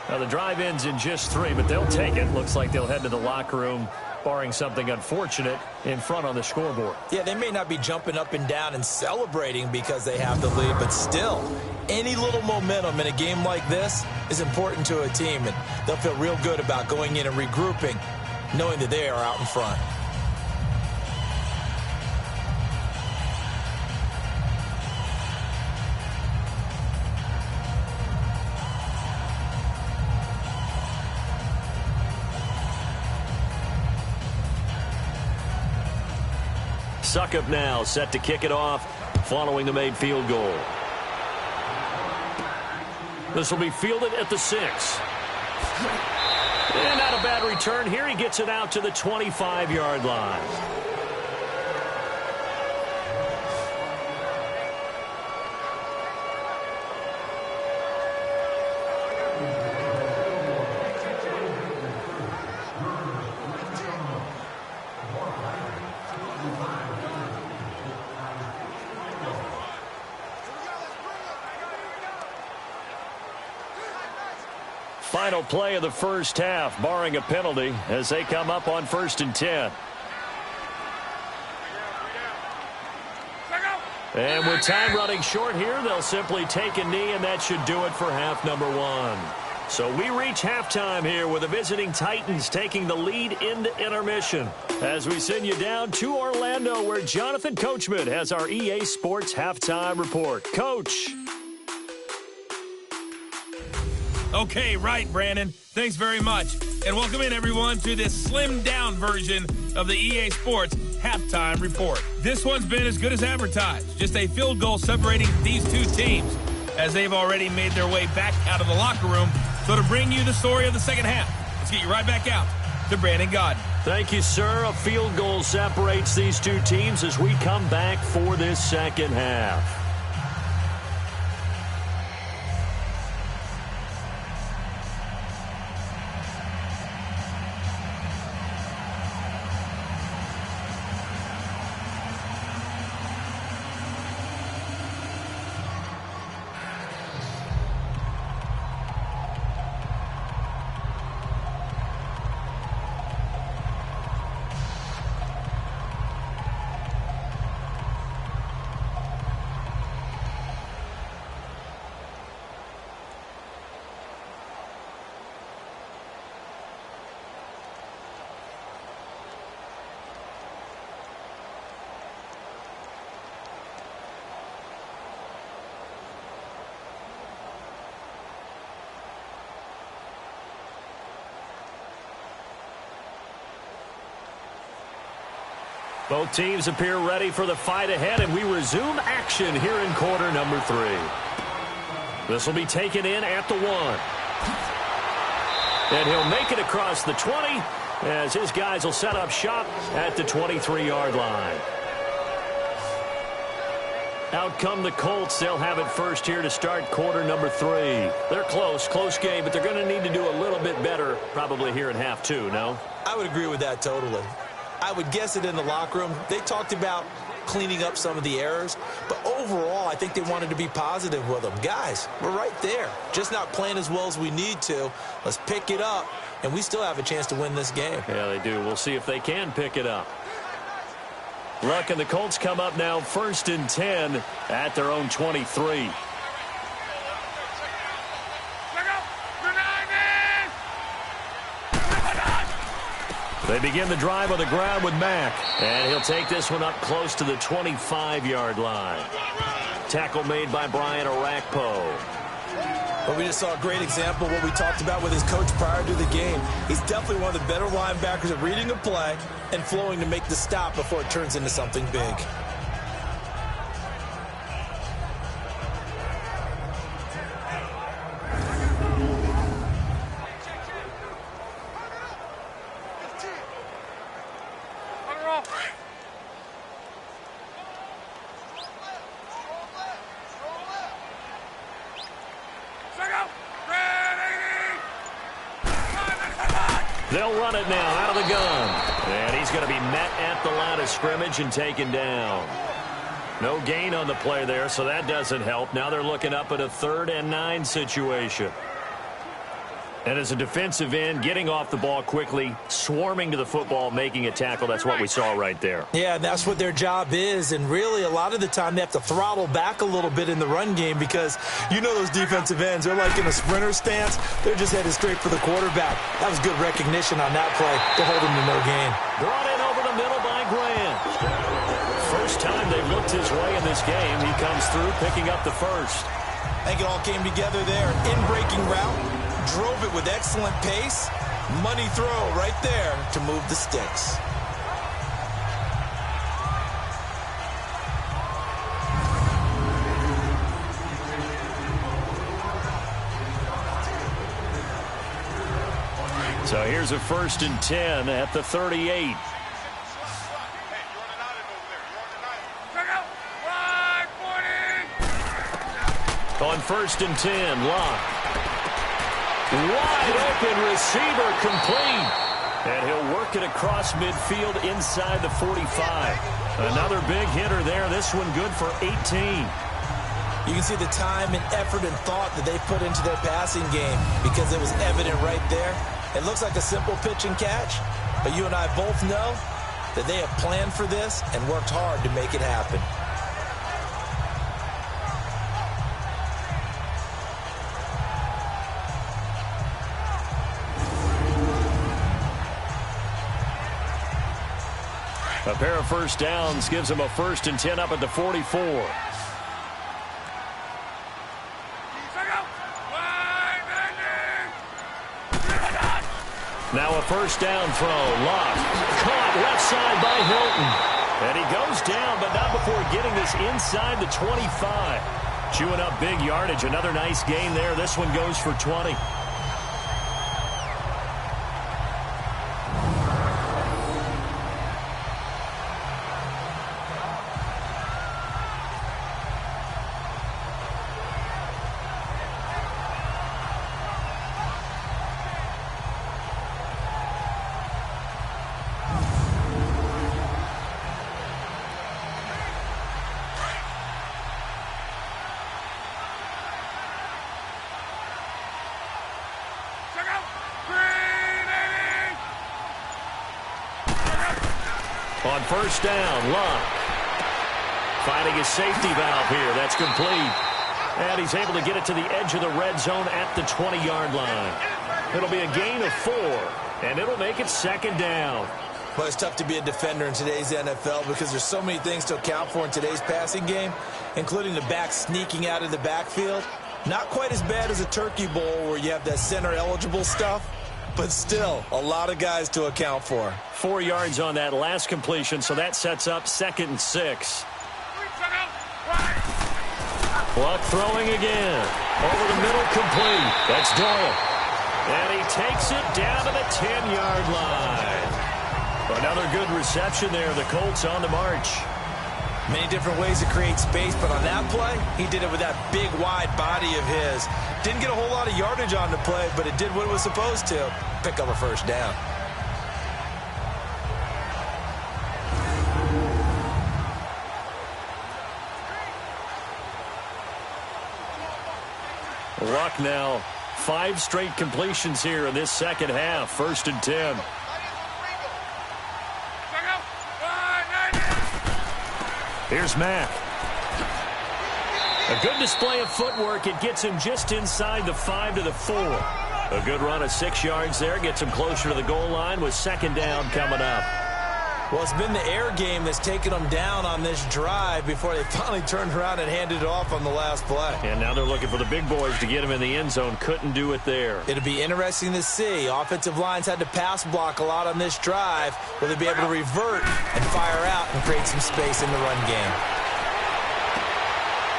Now the drive ends in just 3, but they'll take it. Looks like they'll head to the locker room, barring something unfortunate, in front on the scoreboard. Yeah, they may not be jumping up and down and celebrating because they have the lead, but still, any little momentum in a game like this is important to a team, and they'll feel real good about going in and regrouping, knowing that they are out in front. Suckup now set to kick it off following the made field goal. This will be fielded at the 6. And not a bad return here. He gets it out to the 25-yard line. Final play of the first half, barring a penalty, as they come up on 1st and 10. And with time running short here, they'll simply take a knee, and that should do it for half number 1. So we reach halftime here with the visiting Titans taking the lead into intermission. As we send you down to Orlando, where Jonathan Coachman has our EA Sports halftime report. Coach. Okay, right, Brandon. Thanks very much. And welcome in, everyone, to this slimmed-down version of the EA Sports Halftime Report. This one's been as good as advertised. Just a field goal separating these two teams, as they've already made their way back out of the locker room. So to bring you the story of the second half, let's get you right back out to Brandon Gaudin. Thank you, sir. A field goal separates these two teams as we come back for this second half. Both teams appear ready for the fight ahead, and we resume action here in quarter number 3. This will be taken in at the 1. And he'll make it across the 20 as his guys will set up shop at the 23-yard line. Out come the Colts. They'll have it first here to start quarter number 3. They're close game, but they're going to need to do a little bit better probably here in half 2, no? I would agree with that totally. I would guess it in the locker room. They talked about cleaning up some of the errors, but overall, I think they wanted to be positive with them. Guys, we're right there. Just not playing as well as we need to. Let's pick it up, and we still have a chance to win this game. Yeah, they do. We'll see if they can pick it up. Look, and the Colts come up now 1st and 10 at their own 23. They begin the drive on the ground with Mack, and he'll take this one up close to the 25-yard line. Tackle made by Brian Orakpo. But we just saw a great example of what we talked about with his coach prior to the game. He's definitely one of the better linebackers at reading a play and flowing to make the stop before it turns into something big. They'll run it now out of the gun. And he's going to be met at the line of scrimmage and taken down. No gain on the play there, so that doesn't help. Now they're looking up at a 3rd and 9 situation. And as a defensive end, getting off the ball quickly, swarming to the football, making a tackle, that's what we saw right there. Yeah, that's what their job is. And really, a lot of the time, they have to throttle back a little bit in the run game because you know those defensive ends, they're like in a sprinter stance. They're just headed straight for the quarterback. That was good recognition on that play to hold him to no gain. Brought in over the middle by Grant. First time they've looked his way in this game, he comes through picking up the first. I think it all came together there. In-breaking route. Drove it with excellent pace. Money throw right there to move the sticks. So here's a 1st and 10 at the 38. On 1st and 10, Locke. Wide open receiver complete. And he'll work it across midfield inside the 45. Another big hitter there. This one good for 18. You can see the time and effort and thought that they put into their passing game because it was evident right there. It looks like a simple pitch and catch, but you and I both know that they have planned for this and worked hard to make it happen. A pair of first downs gives them a 1st and 10 up at the 44. Now a first down throw. Locke caught left side by Hilton. And he goes down, but not before getting this inside the 25. Chewing up big yardage. Another nice gain there. This one goes for 20. On first down, Locke finding his safety valve here. That's complete. And he's able to get it to the edge of the red zone at the 20-yard line. It'll be a gain of 4, and it'll make it 2nd down. Well, it's tough to be a defender in today's NFL because there's so many things to account for in today's passing game, including the back sneaking out of the backfield. Not quite as bad as a turkey bowl where you have that center-eligible stuff, but still a lot of guys to account for. 4 yards on that last completion, so that sets up 2nd and 6. Luck throwing again. Over the middle, complete. That's Doyle. And he takes it down to the 10-yard line. Another good reception there. The Colts on the march. Many different ways to create space, but on that play, he did it with that big, wide body of his. Didn't get a whole lot of yardage on the play, but it did what it was supposed to. Pick up a first down. Luck now, 5 straight completions here in this second half. 1st and 10. Here's Mack. A good display of footwork. It gets him just inside the 5 to the 4. A good run of 6 yards there. Gets him closer to the goal line with second down coming up. Well, it's been the air game that's taken them down on this drive before they finally turned around and handed it off on the last play. And now they're looking for the big boys to get him in the end zone. Couldn't do it there. It'll be interesting to see. Offensive lines had to pass block a lot on this drive. Will they be able to revert and fire out and create some space in the run game?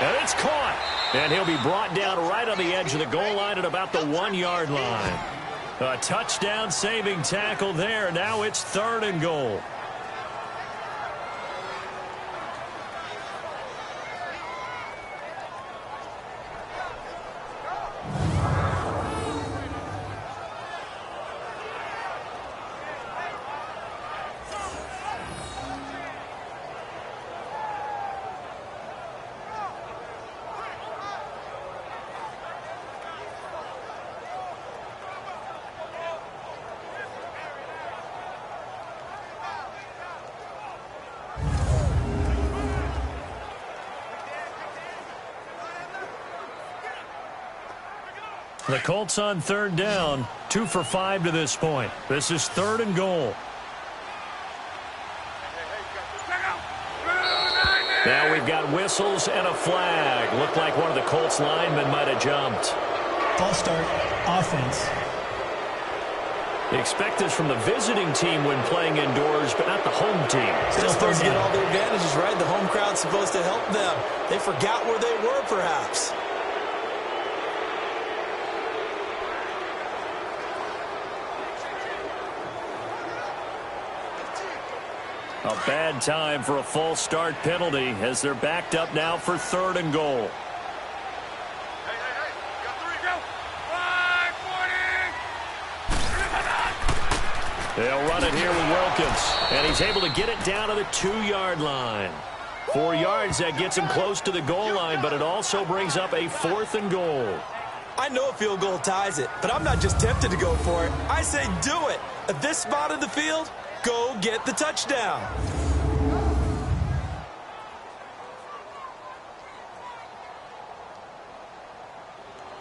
And it's caught. And he'll be brought down right on the edge of the goal line at about the 1-yard line. A touchdown-saving tackle there. Now it's 3rd and goal. The Colts on 3rd down, 2 for 5 to this point. This is 3rd and goal. Now we've got whistles and a flag. Looked like one of the Colts linemen might have jumped. False start, offense. They expect this from the visiting team when playing indoors, but not the home team. They're supposed to get all the advantages, right? The home crowd's supposed to help them. They forgot where they were, perhaps. A bad time for a false start penalty as they're backed up now for 3rd and goal. They'll run it here with Wilkins, and he's able to get it down to the 2-yard line. 4 yards, that gets him close to the goal line, but it also brings up a 4th and goal. I know a field goal ties it, but I'm not just tempted to go for it. I say do it. At this spot of the field, go get the touchdown.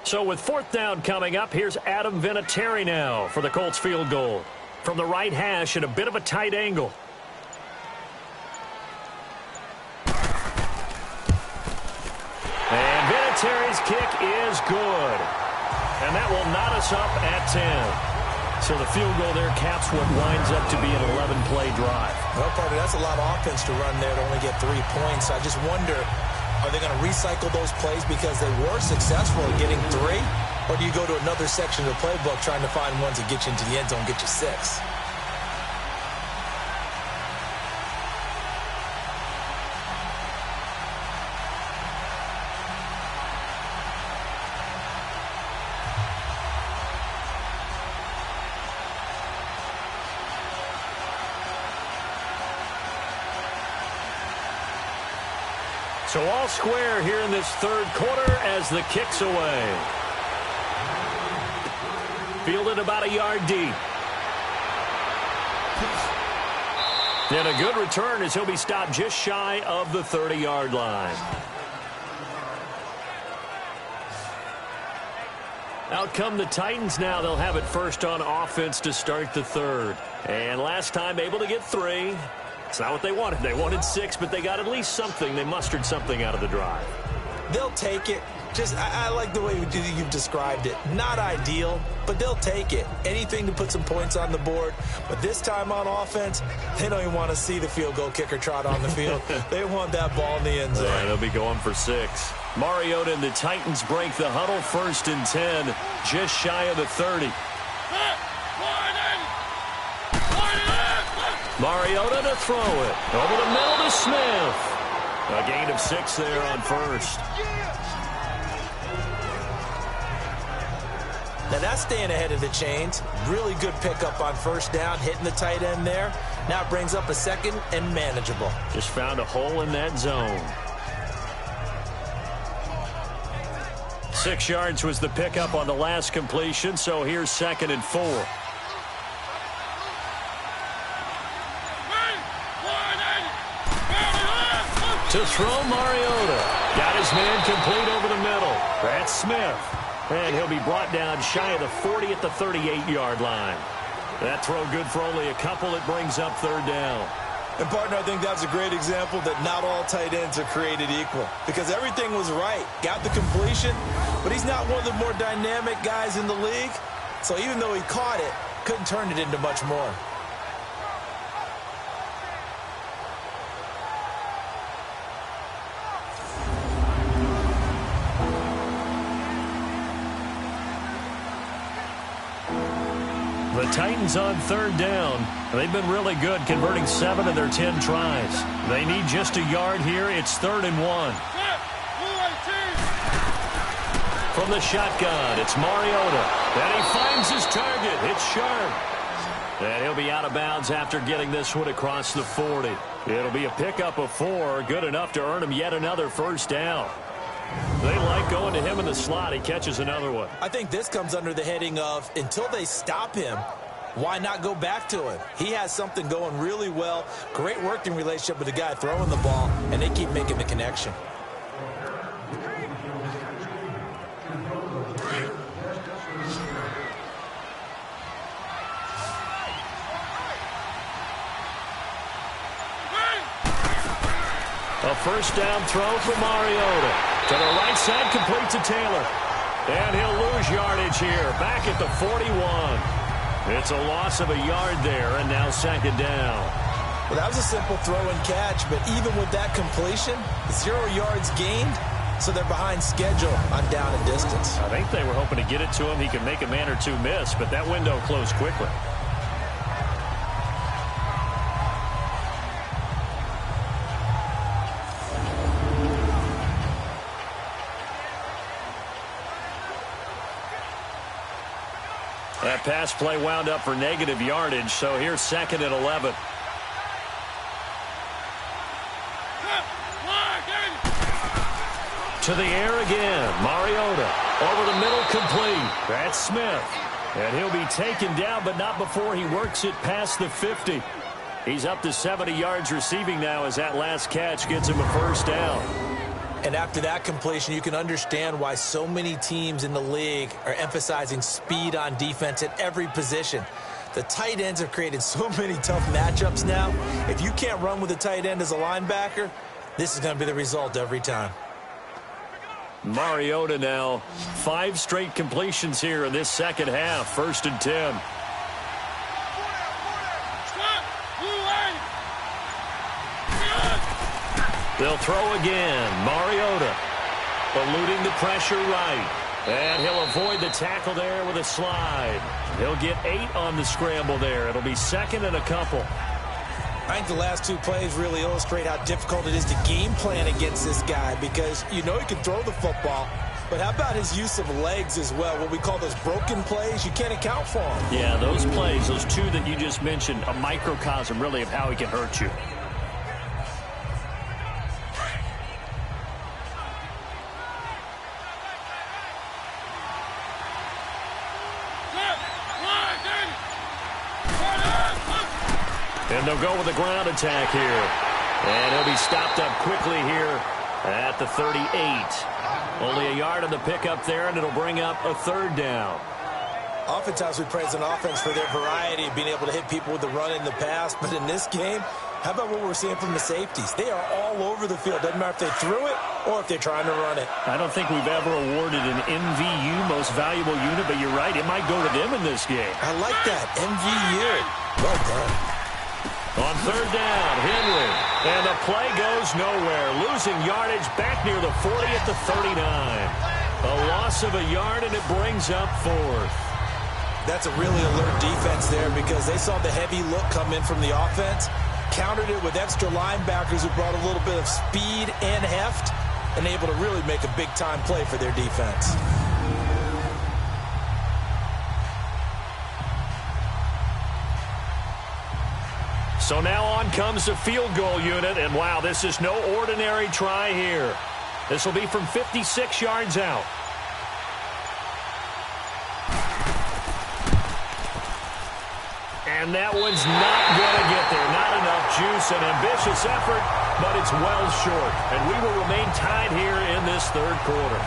So with 4th down coming up, here's Adam Vinatieri now for the Colts field goal. From the right hash at a bit of a tight angle. And Vinatieri's kick is good. And that will knot us up at 10. So the field goal there caps what winds up to be an 11-play drive. Well, partner, that's a lot of offense to run there to only get 3 points. I just wonder, are they going to recycle those plays because they were successful at getting 3? Or do you go to another section of the playbook trying to find ones that get you into the end zone, get you 6? So all square here in this 3rd quarter as the kick's away. Fielded about a yard deep. And a good return as he'll be stopped just shy of the 30-yard line. Out come the Titans now. They'll have it first on offense to start the 3rd. And last time able to get 3. It's not what they wanted. They wanted 6, but they got at least something. They mustered something out of the drive. They'll take it. Just, I like the way you've described it. Not ideal, but they'll take it. Anything to put some points on the board. But this time on offense, they don't even want to see the field goal kicker trot on the field. They want that ball in the end zone. Yeah, they'll be going for 6. Mariota and the Titans break the huddle, 1st and 10, just shy of the 30. Mariota to throw it. Over the middle to Smith. A gain of 6 there on 1st. Now that's staying ahead of the chains. Really good pickup on 1st down, hitting the tight end there. Now it brings up a 2nd and manageable. Just found a hole in that zone. 6 yards was the pickup on the last completion, so here's 2nd and 4. To throw, Mariota. Got his man complete over the middle. That's Smith. And he'll be brought down shy of the 40 at the 38-yard line. That throw good for only a couple. It brings up third down. And, partner, I think that's a great example that not all tight ends are created equal. Because everything was right. Got the completion, but he's not one of the more dynamic guys in the league. So even though he caught it, couldn't turn it into much more. The Titans on third down. They've been really good, converting 7 of their 10 tries. They need just a yard here. It's 3rd and 1. From the shotgun, it's Mariota. And he finds his target. It's sharp. And he'll be out of bounds after getting this one across the 40. It'll be a pickup of 4, good enough to earn him yet another first down. They like going to him in the slot. He catches another one. I think this comes under the heading of, until they stop him, why not go back to him? He has something going really well. Great working relationship with the guy throwing the ball, and they keep making the connection. A first down throw for Mariota. To the right side, complete to Taylor. And he'll lose yardage here, back at the 41. It's a loss of a yard there, and now 2nd down. Well, that was a simple throw and catch, but even with that completion, 0 yards gained, so they're behind schedule on down and distance. I think they were hoping to get it to him. He could make a man or two miss, but that window closed quickly. That pass play wound up for negative yardage, so here's 2nd and 11. To the air again. Mariota over the middle, complete. That's Smith. And he'll be taken down, but not before he works it past the 50. He's up to 70 yards receiving now as that last catch gets him a first down. And after that completion, you can understand why so many teams in the league are emphasizing speed on defense at every position. The tight ends have created so many tough matchups now. If you can't run with a tight end as a linebacker, this is going to be the result every time. Mariota now, 5 straight completions here in this second half. 1st and 10. They'll throw again. Mariota eluding the pressure right. And he'll avoid the tackle there with a slide. He'll get 8 on the scramble there. It'll be 2nd and a couple. I think the last 2 plays really illustrate how difficult it is to game plan against this guy, because you know he can throw the football, but how about his use of legs as well? What we call those broken plays, you can't account for them. Yeah, those plays, those 2 that you just mentioned, a microcosm really of how he can hurt you. And they'll go with a ground attack here. And he'll be stopped up quickly here at the 38. Only a yard on the pickup there, and it'll bring up a 3rd down. Oftentimes we praise an offense for their variety of being able to hit people with the run in the pass. But in this game, how about what we're seeing from the safeties? They are all over the field. Doesn't matter if they threw it or if they're trying to run it. I don't think we've ever awarded an MVU, most valuable unit, but you're right. It might go to them in this game. I like that. MVU. Well done. On 3rd down, Henry. And the play goes nowhere. Losing yardage back near the 40 at the 39. A loss of a yard, and it brings up 4th. That's a really alert defense there, because they saw the heavy look come in from the offense, countered it with extra linebackers who brought a little bit of speed and heft, and able to really make a big-time play for their defense. So now on comes the field goal unit, and wow, this is no ordinary try here. This will be from 56 yards out. And that one's not going to get there. Not enough juice. An ambitious effort, but it's well short. And we will remain tied here in this third quarter.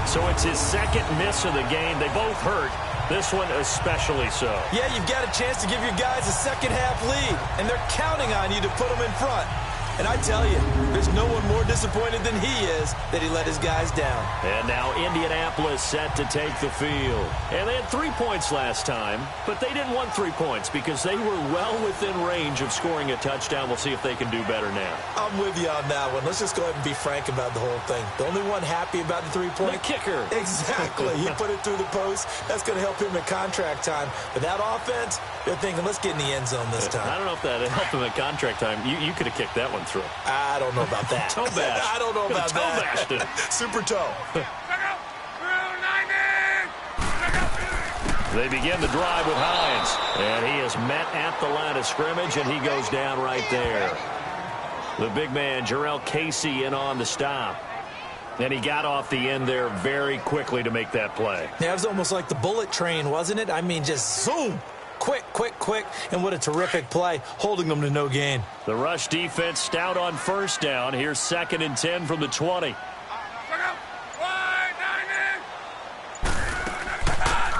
So it's his second miss of the game. They both hurt. This one especially so. Yeah, you've got a chance to give your guys a second-half lead, and they're counting on you to put them in front. And I tell you, there's no one more disappointed than he is that he let his guys down. And now Indianapolis set to take the field. And they had 3 points last time, but they didn't want 3 points because they were well within range of scoring a touchdown. We'll see if they can do better now. I'm with you on that one. Let's just go ahead and be frank about the whole thing. The only one happy about the 3-point? The kicker. Exactly. He put it through the post. That's going to help him at contract time. But that offense, they're thinking, let's get in the end zone this time. I don't know if that helped him at contract time. You could have kicked that one through. I don't know about that. Toe bash. I don't know about that. Toe Super toe. They begin the drive with Hines. And he is met at the line of scrimmage, and he goes down right there. The big man, Jarrell Casey, in on the stop. And he got off the end there very quickly to make that play. Yeah, it was almost like the bullet train, wasn't it? I mean, just zoom. Quick, quick, quick, and what a terrific play, holding them to no gain. The rush defense stout on first down. Here's 2nd and 10 from the 20.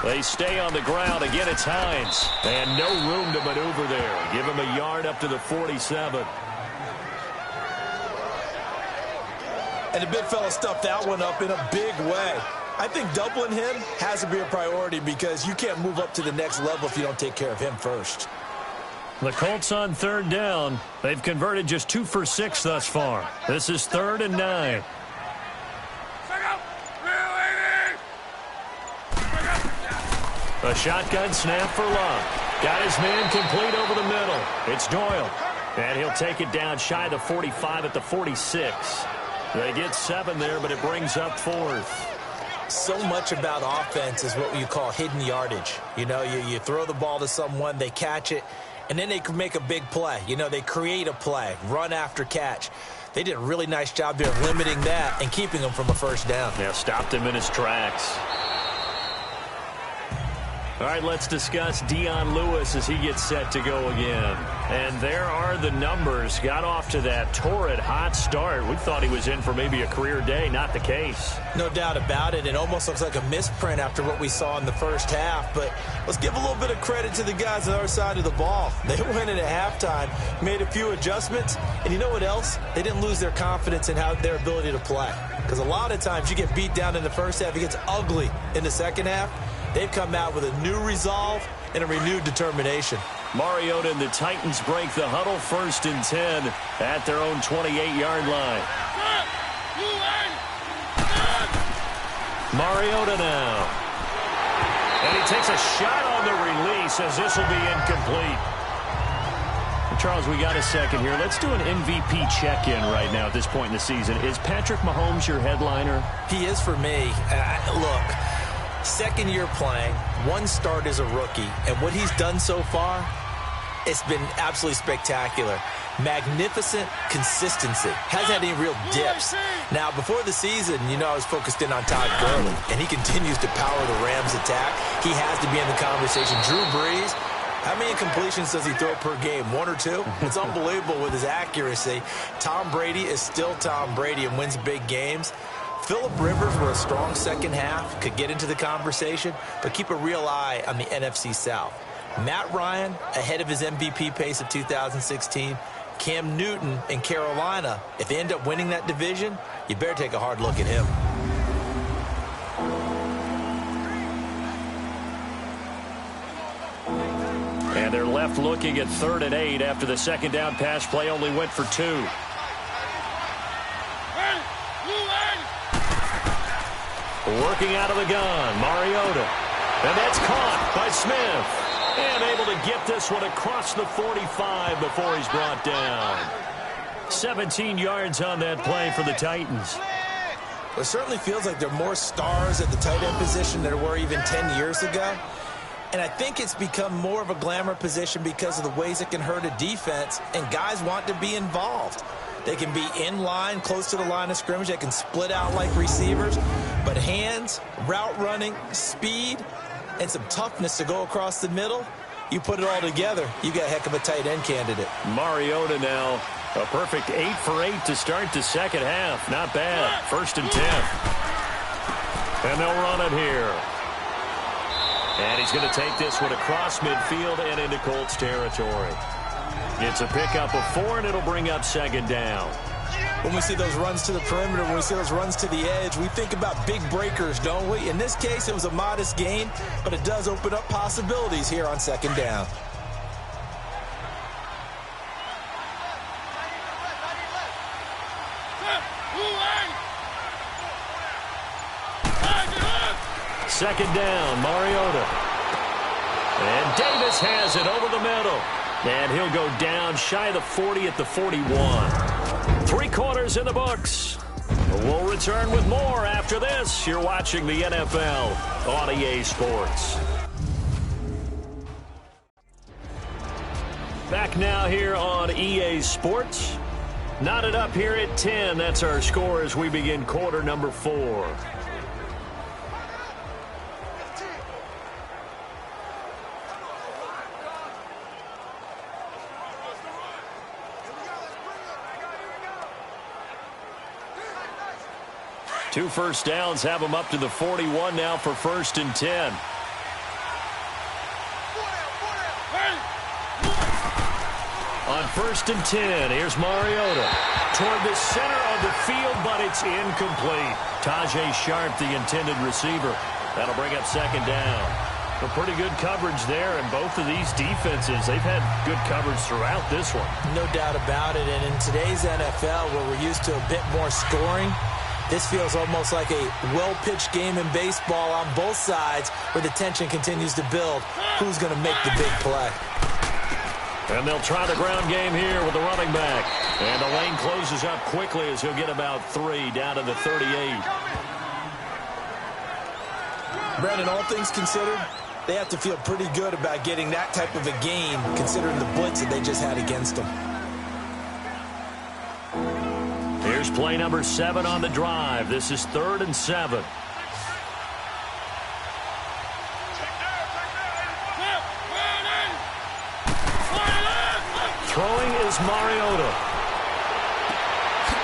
They stay on the ground. Again, it's Hines. And no room to maneuver there. Give him a yard up to the 47. And the big fella stuffed that one up in a big way. I think doubling him has to be a priority because you can't move up to the next level if you don't take care of him first. The Colts on 3rd down. They've converted just 2 for 6 thus far. This is 3rd and 9. A shotgun snap for Love. Got his man complete over the middle. It's Doyle. And he'll take it down shy of the 45 at the 46. They get 7 there, but it brings up 4th. So much about offense is what you call hidden yardage. You know, you throw the ball to someone, they catch it, and then they can make a big play. You know, they create a play, run after catch. They did a really nice job there limiting that and keeping him from a first down. Yeah, stopped him in his tracks. All right, let's discuss Dion Lewis as he gets set to go again. And there are the numbers. Got off to that torrid hot start. We thought he was in for maybe a career day. Not the case. No doubt about it. It almost looks like a misprint after what we saw in the first half. But let's give a little bit of credit to the guys on the other side of the ball. They went in at halftime, made a few adjustments. And you know what else? They didn't lose their confidence in their ability to play. Because a lot of times you get beat down in the first half. It gets ugly in the second half. They've come out with a new resolve and a renewed determination. Mariota and the Titans break the huddle, 1st and 10 at their own 28-yard line. Mariota now. And he takes a shot on the release as this will be incomplete. Charles, we got a second here. Let's do an MVP check-in right now at this point in the season. Is Patrick Mahomes your headliner? He is for me. Look. Second year playing, 1 start as a rookie, and what he's done so far, it's been absolutely spectacular. Magnificent consistency. Hasn't had any real dips. Now, before the season, you know, I was focused in on Todd Gurley, and he continues to power the Rams' attack. He has to be in the conversation. Drew Brees, how many completions does he throw per game? 1 or 2? It's unbelievable with his accuracy. Tom Brady is still Tom Brady and wins big games. Phillip Rivers, with a strong second half, could get into the conversation, but keep a real eye on the NFC South. Matt Ryan, ahead of his MVP pace of 2016. Cam Newton in Carolina. If they end up winning that division, you better take a hard look at him. And they're left looking at 3rd and 8 after the second down pass play only went for 2. Working out of the gun, Mariota. And that's caught by Smith. And able to get this one across the 45 before he's brought down. 17 yards on that play for the Titans. It certainly feels like there are more stars at the tight end position than there were even 10 years ago. And I think it's become more of a glamour position because of the ways it can hurt a defense, and guys want to be involved. They can be in line, close to the line of scrimmage. They can split out like receivers. But hands, route running, speed, and some toughness to go across the middle, You put it all together, you got a heck of a tight end candidate. Mariota now, a perfect 8 for 8 to start the second half. Not bad. 1st and 10. And they'll run it here. And he's going to take this one across midfield and into Colts territory. It's a pickup of 4, and it'll bring up 2nd down. When we see those runs to the perimeter, when we see those runs to the edge, we think about big breakers, don't we? In this case, it was a modest gain, but it does open up possibilities here on 2nd down. Second down, Mariota. And Davis has it over the middle. And he'll go down shy of the 40 at the 41. 3 quarters in the books. We'll return with more after this. You're watching the NFL on EA Sports. Back now here on EA Sports. Knotted up here at 10. That's our score as we begin quarter number 4. Two first downs have them up to the 41 now for 1st and 10. On 1st and 10, here's Mariota. Toward the center of the field, but it's incomplete. Tajay Sharp, the intended receiver. That'll bring up 2nd down. A pretty good coverage there, and both of these defenses, they've had good coverage throughout this one. No doubt about it, and in today's NFL, where we're used to a bit more scoring, this feels almost like a well-pitched game in baseball on both sides where the tension continues to build. Who's going to make the big play? And they'll try the ground game here with the running back. And the lane closes up quickly as he'll get about 3 down to the 38. Brandon, all things considered, they have to feel pretty good about getting that type of a gain considering the blitz that they just had against them. Here's play number 7 on the drive. This is 3rd and 7. Throwing is Mariota.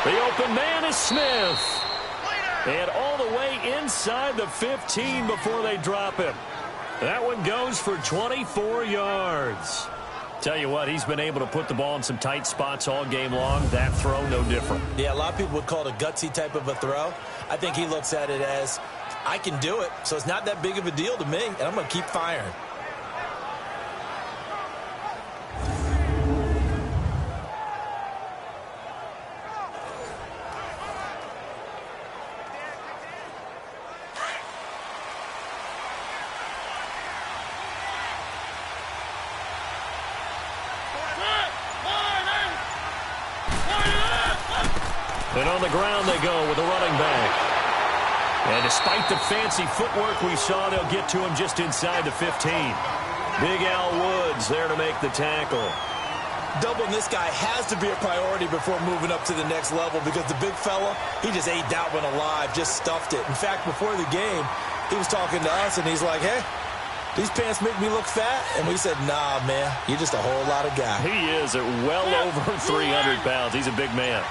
The open man is Smith. And all the way inside the 15 before they drop him. That one goes for 24 yards. Tell you what, he's been able to put the ball in some tight spots all game long. That throw, no different. Yeah, a lot of people would call it a gutsy type of a throw. I think he looks at it as, I can do it, so it's not that big of a deal to me, and I'm going to keep firing. And on the ground they go with a running back. And despite the fancy footwork we saw, they'll get to him just inside the 15. Big Al Woods there to make the tackle. Doubling this guy has to be a priority before moving up to the next level because the big fella, he just ate that one alive, just stuffed it. In fact, before the game, he was talking to us, and he's like, hey, these pants make me look fat? And we said, nah, man, you're just a whole lot of guy. He is at well over 300 pounds. He's a big man.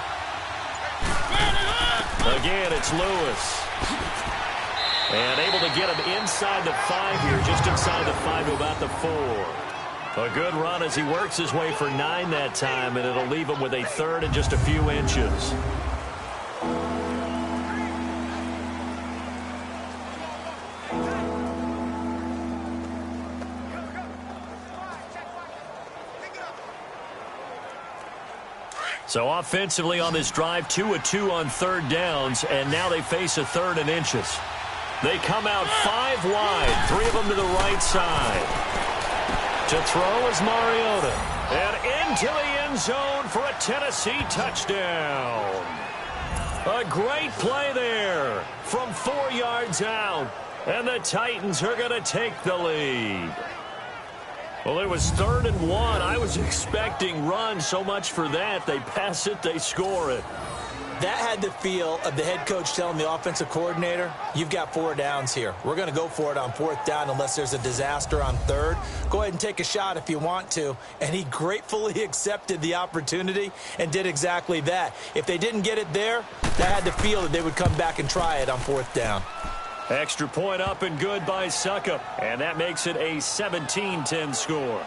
Again, it's Lewis. And able to get him inside the 5 here, just inside the 5 to about the 4. A good run as he works his way for 9 that time, and it'll leave him with a 3rd and just a few inches. So offensively on this drive, 2 of 2 on 3rd downs, and now they face a 3rd and inches. They come out 5 wide, 3 of them to the right side. To throw is Mariota. And into the end zone for a Tennessee touchdown. A great play there from 4 yards out. And the Titans are going to take the lead. Well, it was 3rd and 1. I was expecting run, so much for that. They pass it, they score it. That had the feel of the head coach telling the offensive coordinator, you've got 4 downs here. We're going to go for it on 4th down unless there's a disaster on 3rd. Go ahead and take a shot if you want to. And he gratefully accepted the opportunity and did exactly that. If they didn't get it there, that had the feel that they would come back and try it on 4th down. Extra point up and good by Suckup. And that makes it a 17-10 score.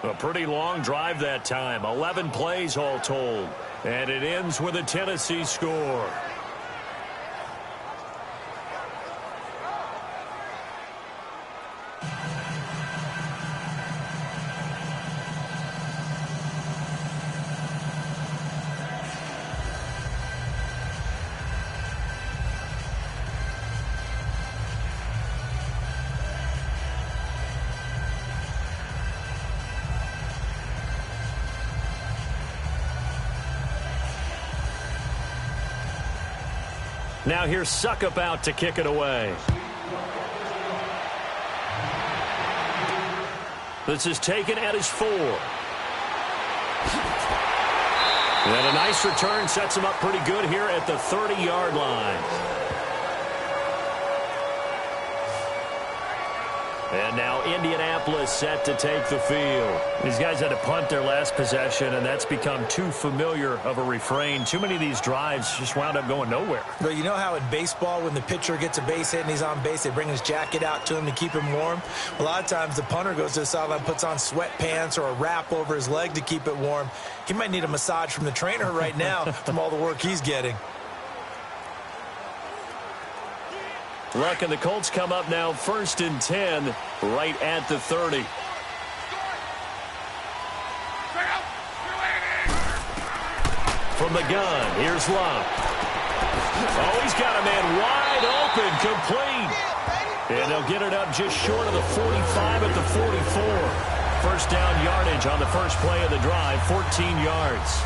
A pretty long drive that time. 11 plays all told. And it ends with a Tennessee score. Now here's Suckup out to kick it away. This is taken at his 4. And a nice return sets him up pretty good here at the 30-yard line. And now Indianapolis set to take the field. These guys had to punt their last possession, and that's become too familiar of a refrain. Too many of these drives just wound up going nowhere. Well, you know how in baseball when the pitcher gets a base hit and he's on base, they bring his jacket out to him to keep him warm? A lot of times the punter goes to the sideline, puts on sweatpants or a wrap over his leg to keep it warm. He might need a massage from the trainer right now from all the work he's getting. Luck and the Colts come up now 1st and 10 right at the 30. From the gun, here's Luck. Oh, he's got a man wide open, complete. And they'll get it up just short of the 45 at the 44. First down yardage on the first play of the drive, 14 yards.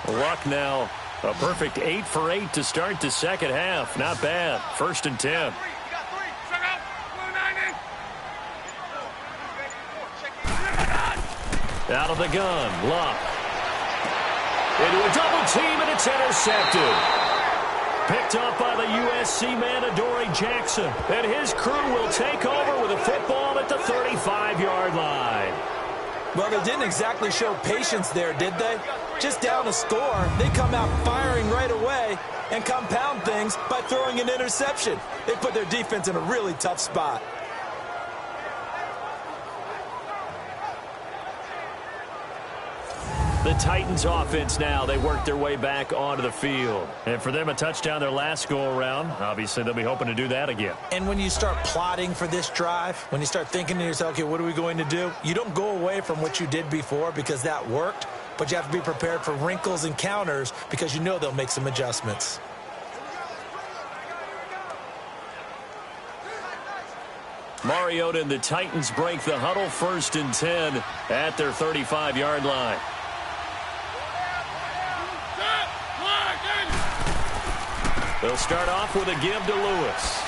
Luck now a perfect 8 for 8 to start the second half. Not bad. 1st and 10. Out of the gun, Luck. Into a double team, and it's intercepted. Picked up by the USC man, Adoree Jackson. And his crew will take over with a football at the 35-yard line. Well, they didn't exactly show patience there, did they? Just down a score, they come out firing right away and compound things by throwing an interception. They put their defense in a really tough spot. The Titans offense now, they work their way back onto the field. And for them, a touchdown their last go-around. Obviously, they'll be hoping to do that again. And when you start plotting for this drive, when you start thinking to yourself, okay, what are we going to do? You don't go away from what you did before because that worked, but you have to be prepared for wrinkles and counters because you know they'll make some adjustments. Mariota and the Titans break the huddle, 1st and 10 at their 35-yard line. They'll start off with a give to Lewis.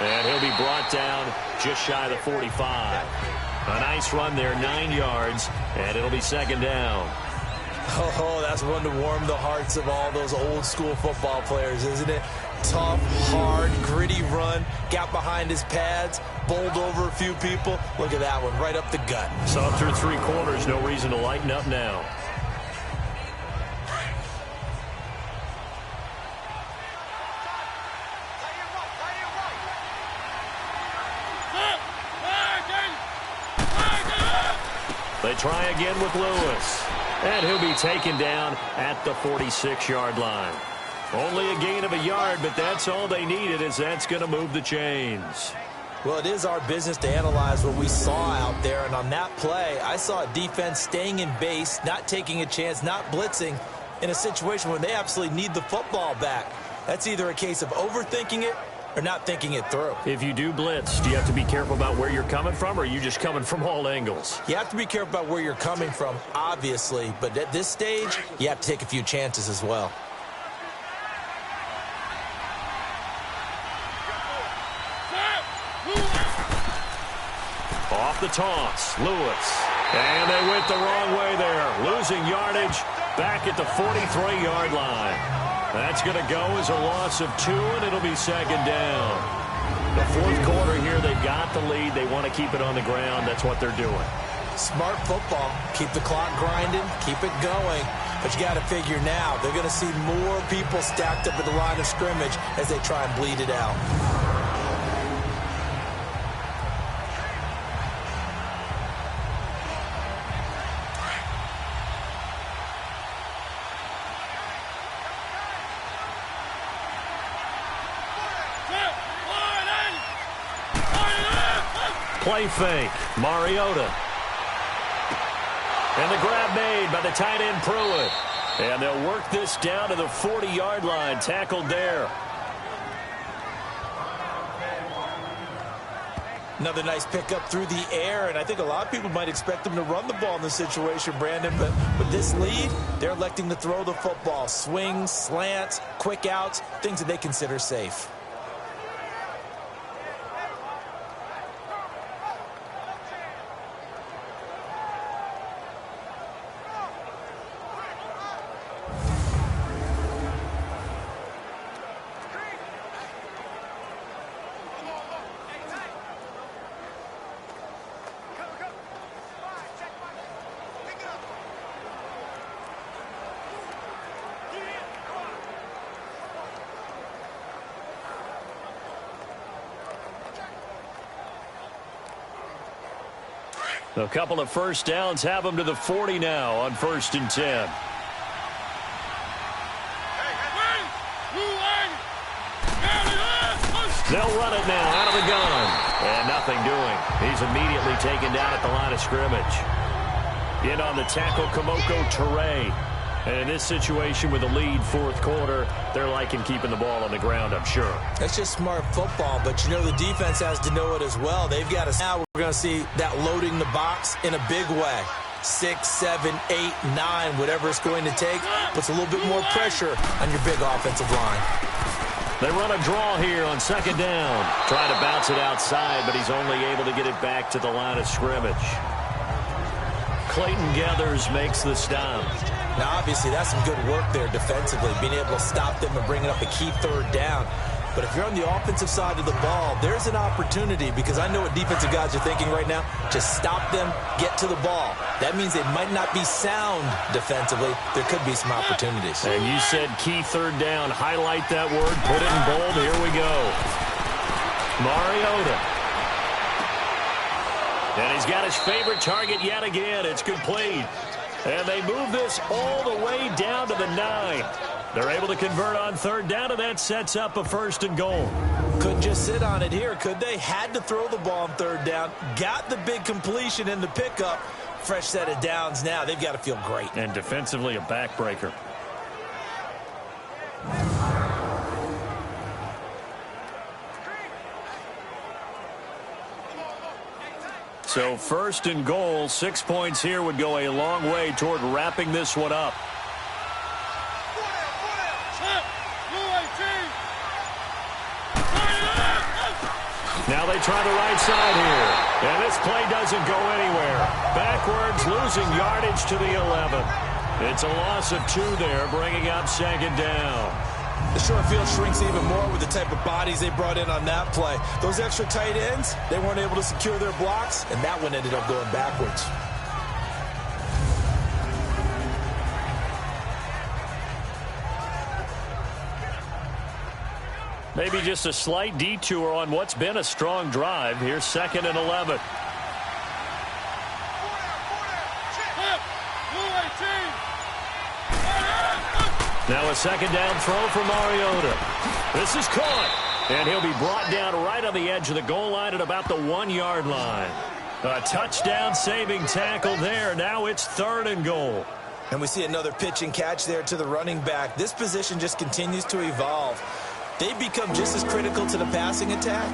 And he'll be brought down just shy of the 45. A nice run there, 9 yards, and it'll be 2nd down. Oh, that's one to warm the hearts of all those old-school football players, isn't it? Tough, hard, gritty run, got behind his pads, bowled over a few people. Look at that one, right up the gut. Saw him through 3 quarters, no reason to lighten up now. They try again with Lewis. And he'll be taken down at the 46-yard line. Only a gain of a yard, but that's all they needed, as that's going to move the chains. Well, it is our business to analyze what we saw out there, and on that play, I saw a defense staying in base, not taking a chance, not blitzing, in a situation when they absolutely need the football back. That's either a case of overthinking it or not thinking it through. If you do blitz, do you have to be careful about where you're coming from, or are you just coming from all angles? You have to be careful about where you're coming from, obviously, but at this stage, you have to take a few chances as well. Off the toss, Lewis. And they went the wrong way there, losing yardage back at the 43-yard line. That's going to go as a loss of 2, and it'll be second down. The fourth quarter here, they've got the lead. They want to keep it on the ground. That's what they're doing. Smart football. Keep the clock grinding. Keep it going. But you got to figure now, they're going to see more people stacked up at the line of scrimmage as they try and bleed it out. Play fake, Mariota. And the grab made by the tight end Pruitt. And they'll work this down to the 40-yard line, tackled there. Another nice pickup through the air, and I think a lot of people might expect them to run the ball in this situation, Brandon, but with this lead, they're electing to throw the football. Swings, slants, quick outs, things that they consider safe. A couple of first downs have them to the 40 now on 1st and 10. They'll run it now out of the gun. And nothing doing. He's immediately taken down at the line of scrimmage. In on the tackle, Kamoko Toure. And in this situation with a lead fourth quarter, they're liking keeping the ball on the ground, I'm sure. That's just smart football, but you know the defense has to know it as well. They've got to. Now we're going to see that loading the box in a big way. 6, 7, 8, 9, whatever it's going to take, puts a little bit more pressure on your big offensive line. They run a draw here on second down. Trying to bounce it outside, but he's only able to get it back to the line of scrimmage. Clayton Gathers makes the stop. Now, obviously, that's some good work there defensively, being able to stop them and bringing up a key third down. But if you're on the offensive side of the ball, there's an opportunity, because I know what defensive guys are thinking right now. Just stop them, get to the ball. That means they might not be sound defensively. There could be some opportunities. And you said key third down. Highlight that word. Put it in bold. Here we go. Mariota. And he's got his favorite target yet again. It's complete. And they move this all the way down to the 9. They're able to convert on third down, and that sets up a 1st and goal. Couldn't just sit on it here, could they? Had to throw the ball on third down. Got the big completion in the pickup. Fresh set of downs now. They've got to feel great. And defensively, a backbreaker. So 1st and goal, 6 points here would go a long way toward wrapping this one up. Now they try the right side here. And this play doesn't go anywhere. Backwards, losing yardage to the 11. It's a loss of 2 there, bringing up second down. The short field shrinks even more with the type of bodies they brought in on that play. Those extra tight ends, they weren't able to secure their blocks, and that one ended up going backwards. Maybe just a slight detour on what's been a strong drive. Here's 2nd and 11. Now a second down throw for Mariota. This is caught, and he'll be brought down right on the edge of the goal line at about the 1-yard line. A touchdown saving tackle there. Now it's 3rd and goal. And we see another pitch and catch there to the running back. This position just continues to evolve. They've become just as critical to the passing attack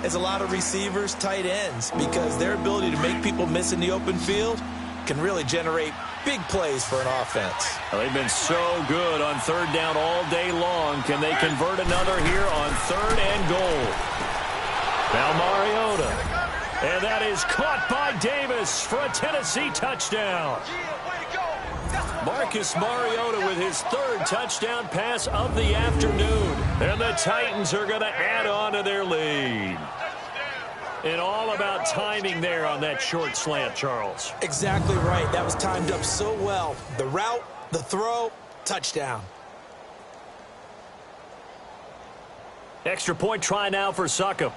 as a lot of receivers, tight ends, because their ability to make people miss in the open field can really generate big plays for an offense. Well, they've been so good on third down all day long. Can they convert another here on third and goal? Now Mariota. And that is caught by Davis for a Tennessee touchdown. Marcus Mariota with his third touchdown pass of the afternoon. And the Titans are going to add on to their lead. And all about timing there on that short slant, Charles. Exactly right. That was timed up so well. The route, the throw, touchdown. Extra point try now for Succop.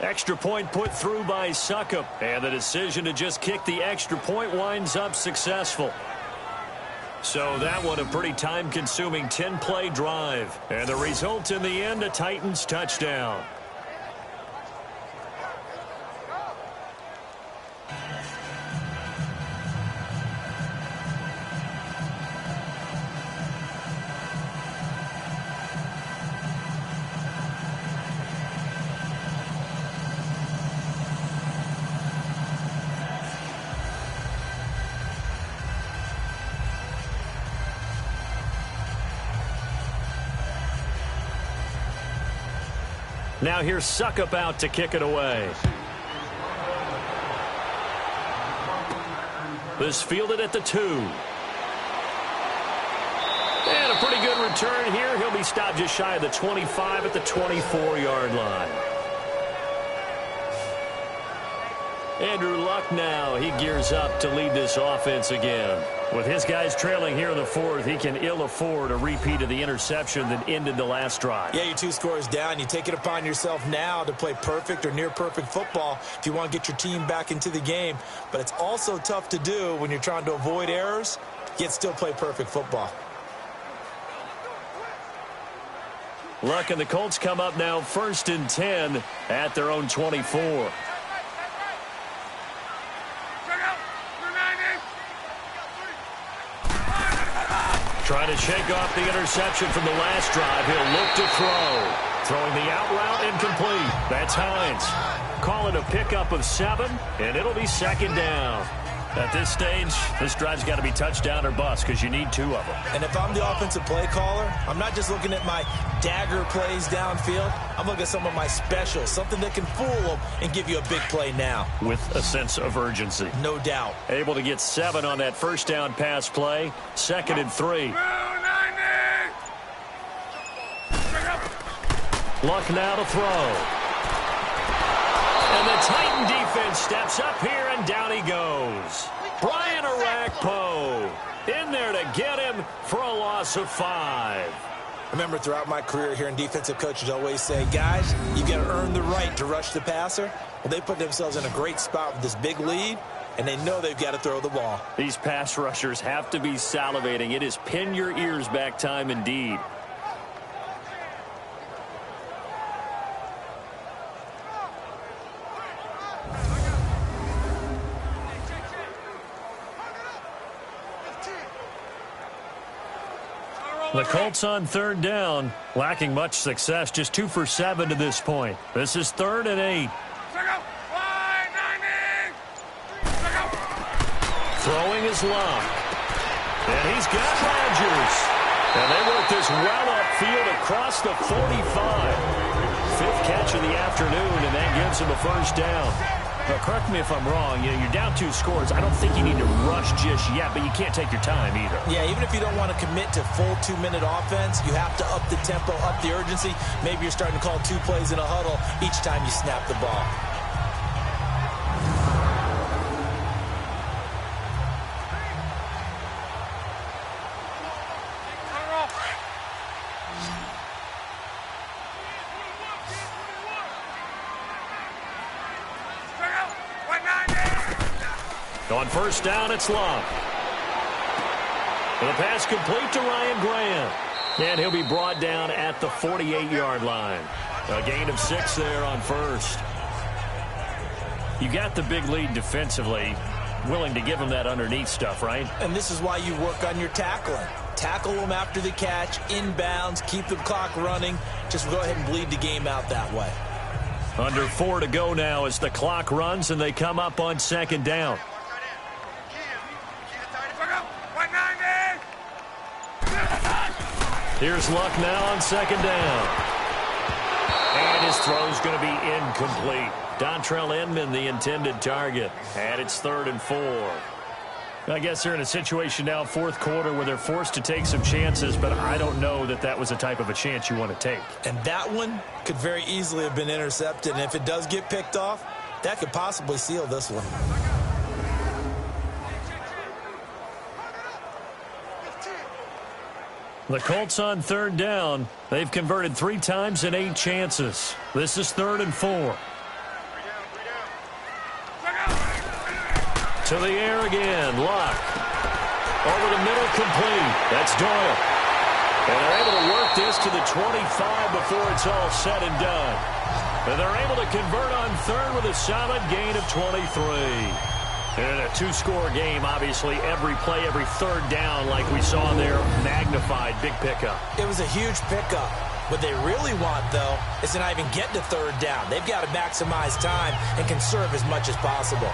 Extra point put through by Succop. And the decision to just kick the extra point winds up successful. So that one a pretty time-consuming 10-play drive. And the result in the end, a Titans touchdown. Now here's Succop out to kick it away. This fielded at the 2. And a pretty good return here. He'll be stopped just shy of the 25 at the 24-yard line. Andrew Luck now. He gears up to lead this offense again. With his guys trailing here in the fourth, he can ill afford a repeat of the interception that ended the last drive. Yeah, you're 2 scores down. You take it upon yourself now to play perfect or near-perfect football if you want to get your team back into the game. But it's also tough to do when you're trying to avoid errors, yet still play perfect football. Luck and the Colts come up now 1st and 10 at their own 24. Trying to shake off the interception from the last drive. He'll look to throw. Throwing the out route incomplete. That's Hines. Call it a pickup of 7, and it'll be 2nd down. At this stage, this drive's got to be touchdown or bust because you need 2 of them. And if I'm the offensive play caller, I'm not just looking at my dagger plays downfield. I'm looking at some of my specials, something that can fool them and give you a big play now. With a sense of urgency. No doubt. Able to get 7 on that first down pass play. 2nd and 3. Luck now to throw. And the Titan defense steps up here, and down he goes. Brian Orakpo in there to get him for a loss of 5. I remember throughout my career hearing defensive coaches always say, guys, you got to earn the right to rush the passer. Well, they put themselves in a great spot with this big lead, and they know they've got to throw the ball. These pass rushers have to be salivating. It is pin your ears back time indeed. The Colts on 3rd down, lacking much success, just 2 for 7 to this point. This is 3rd and 8. Throwing is Luck. And he's got Rodgers. And they work this well upfield across the 45. 5th catch of the afternoon, and that gives him a 1st down. But correct me if I'm wrong, you're down 2 scores. I don't think you need to rush just yet, but you can't take your time either. Yeah, even if you don't want to commit to full 2-minute offense, you have to up the tempo, up the urgency. Maybe you're starting to call 2 plays in a huddle each time you snap the ball. On 1st down, it's Luck. And the pass complete to Ryan Grant. And he'll be brought down at the 48-yard line. A gain of 6 there on 1st. You got the big lead defensively, willing to give them that underneath stuff, right? And this is why you work on your tackling. Tackle them after the catch, inbounds, keep the clock running. Just go ahead and bleed the game out that way. Under 4 to go now as the clock runs and they come up on second down. Here's Luck now on second down. And his throw's going to be incomplete. Dontrell Inman, the intended target. And it's 3rd and 4. I guess they're in a situation now, fourth quarter, where they're forced to take some chances, but I don't know that that was the type of a chance you want to take. And that one could very easily have been intercepted. And if it does get picked off, that could possibly seal this one. The Colts on 3rd down. They've converted 3 times in 8 chances. This is 3rd and 4. To the air again. Luck. Over the middle, complete. That's Doyle. And they're able to work this to the 25 before it's all said and done. And they're able to convert on 3rd with a solid gain of 23. And in a 2-score game, obviously, every play, every 3rd down, like we saw there, magnified, big pickup. It was a huge pickup. What they really want, though, is to not even get to 3rd down. They've got to maximize time and conserve as much as possible.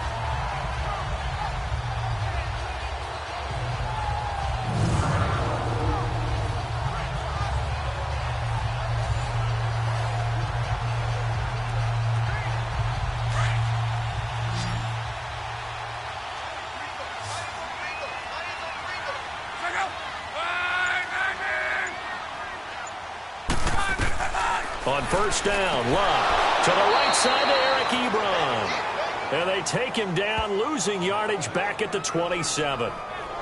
On 1st down, Luck to the right side to Eric Ebron. And they take him down, losing yardage back at the 27.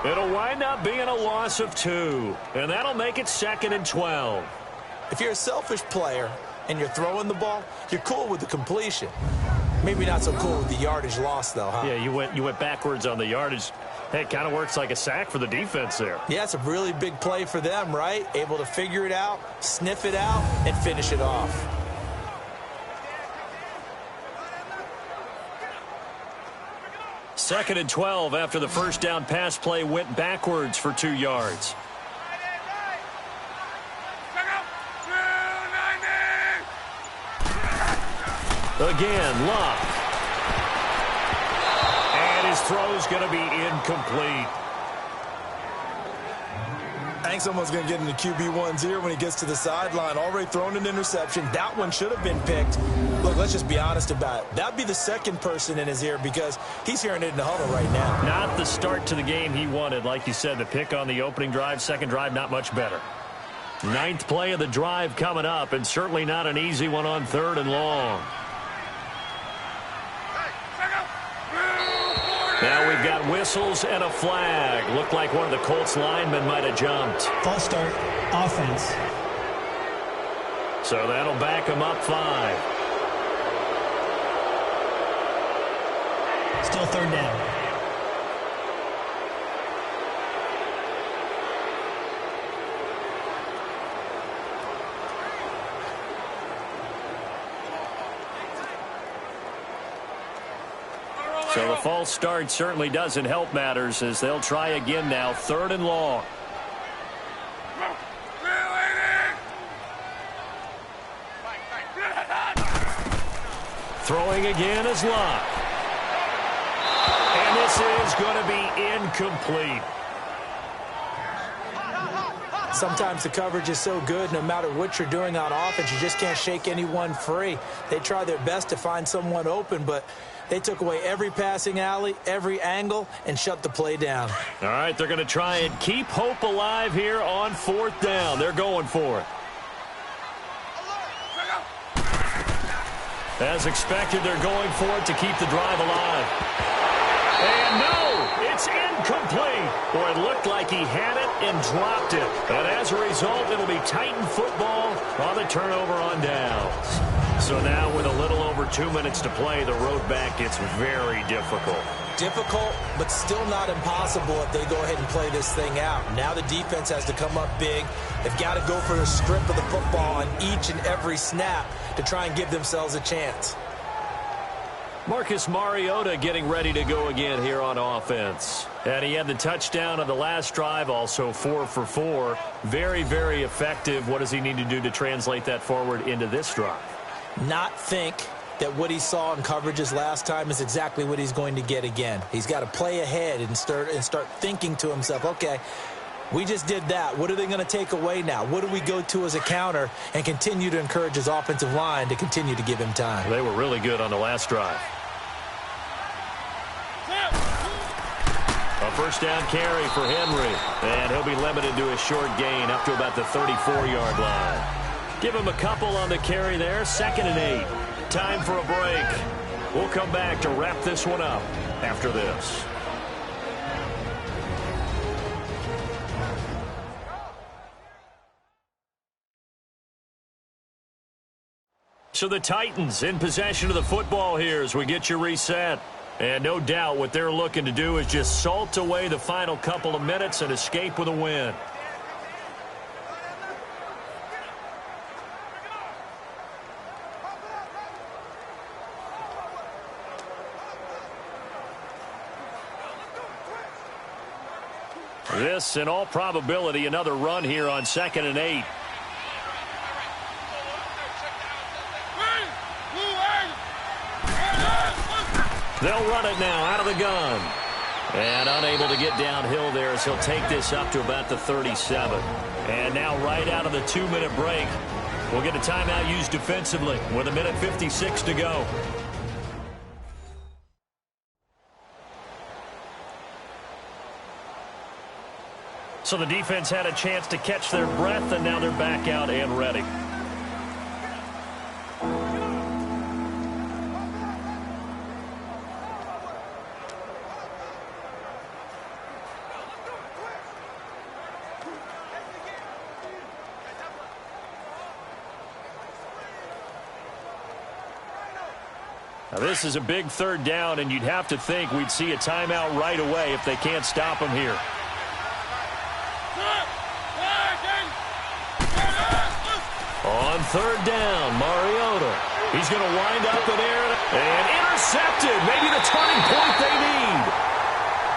It'll wind up being a loss of 2. And that'll make it 2nd and 12. If you're a selfish player and you're throwing the ball, you're cool with the completion. Maybe not so cool with the yardage loss, though, huh? Yeah, you went backwards on the yardage. Hey, it kind of works like a sack for the defense there. Yeah, it's a really big play for them, right? Able to figure it out, sniff it out, and finish it off. Second and 12 after the 1st down pass play went backwards for 2 yards. Again, Luck. And his throw's going to be incomplete. Hank's almost going to get into QB1's ear when he gets to the sideline. Already thrown an interception. That one should have been picked. Look, let's just be honest about it. That'd be the second person in his ear because he's hearing it in the huddle right now. Not the start to the game he wanted. Like you said, the pick on the opening drive, second drive, not much better. 9th play of the drive coming up, and certainly not an easy one on 3rd and long. Now we've got whistles and a flag. Looked like one of the Colts linemen might have jumped. False start, offense. So that'll back him up 5. Still 3rd down. So the false start certainly doesn't help matters as they'll try again now, 3rd and long. Throwing again is Luck. And this is going to be incomplete. Sometimes the coverage is so good, no matter what you're doing on offense, you just can't shake anyone free. They try their best to find someone open, but they took away every passing alley, every angle, and shut the play down. All right, they're going to try and keep hope alive here on 4th down. They're going for it. As expected, they're going for it to keep the drive alive. And no, it's incomplete. Boy, it looked like he had it and dropped it. And as a result, it'll be Titan football on the turnover on downs. So now with a little over 2 minutes to play, the road back gets very difficult. Difficult, but still not impossible if they go ahead and play this thing out. Now the defense has to come up big. They've got to go for a strip of the football on each and every snap to try and give themselves a chance. Marcus Mariota getting ready to go again here on offense. And he had the touchdown on the last drive, also 4 for 4. Very, very effective. What does he need to do to translate that forward into this drive? Not think that what he saw in coverages last time is exactly what he's going to get again. He's got to play ahead and start thinking to himself, okay, we just did that. What are they going to take away now? What do we go to as a counter? And continue to encourage his offensive line to continue to give him time. They were really good on the last drive. A first down carry for Henry. And he'll be limited to a short gain up to about the 34-yard line. Give him a couple on the carry there. 2nd and 8. Time for a break. We'll come back to wrap this one up after this. So the Titans in possession of the football here as we get you reset. And no doubt what they're looking to do is just salt away the final couple of minutes and escape with a win. This, in all probability, another run here on 2nd and 8. They'll run it now out of the gun. And unable to get downhill there as he'll take this up to about the 37. And now right out of the 2-minute break, we'll get a timeout used defensively with 1:56 to go. So the defense had a chance to catch their breath, and now they're back out and ready. Now this is a big 3rd down, and you'd have to think we'd see a timeout right away if they can't stop him here. On 3rd down, Mariota. He's going to wind up in air and intercepted. Maybe the turning point they need.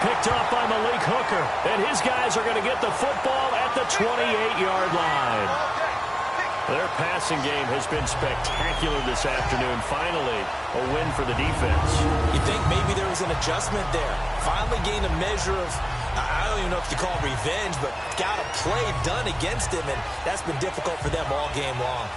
Picked up by Malik Hooker, and his guys are going to get the football at the 28-yard line. Their passing game has been spectacular this afternoon. Finally, a win for the defense. You think maybe there was an adjustment there. Finally gained a measure of, I don't even know if you call it revenge, but got a play done against him, and that's been difficult for them all game long.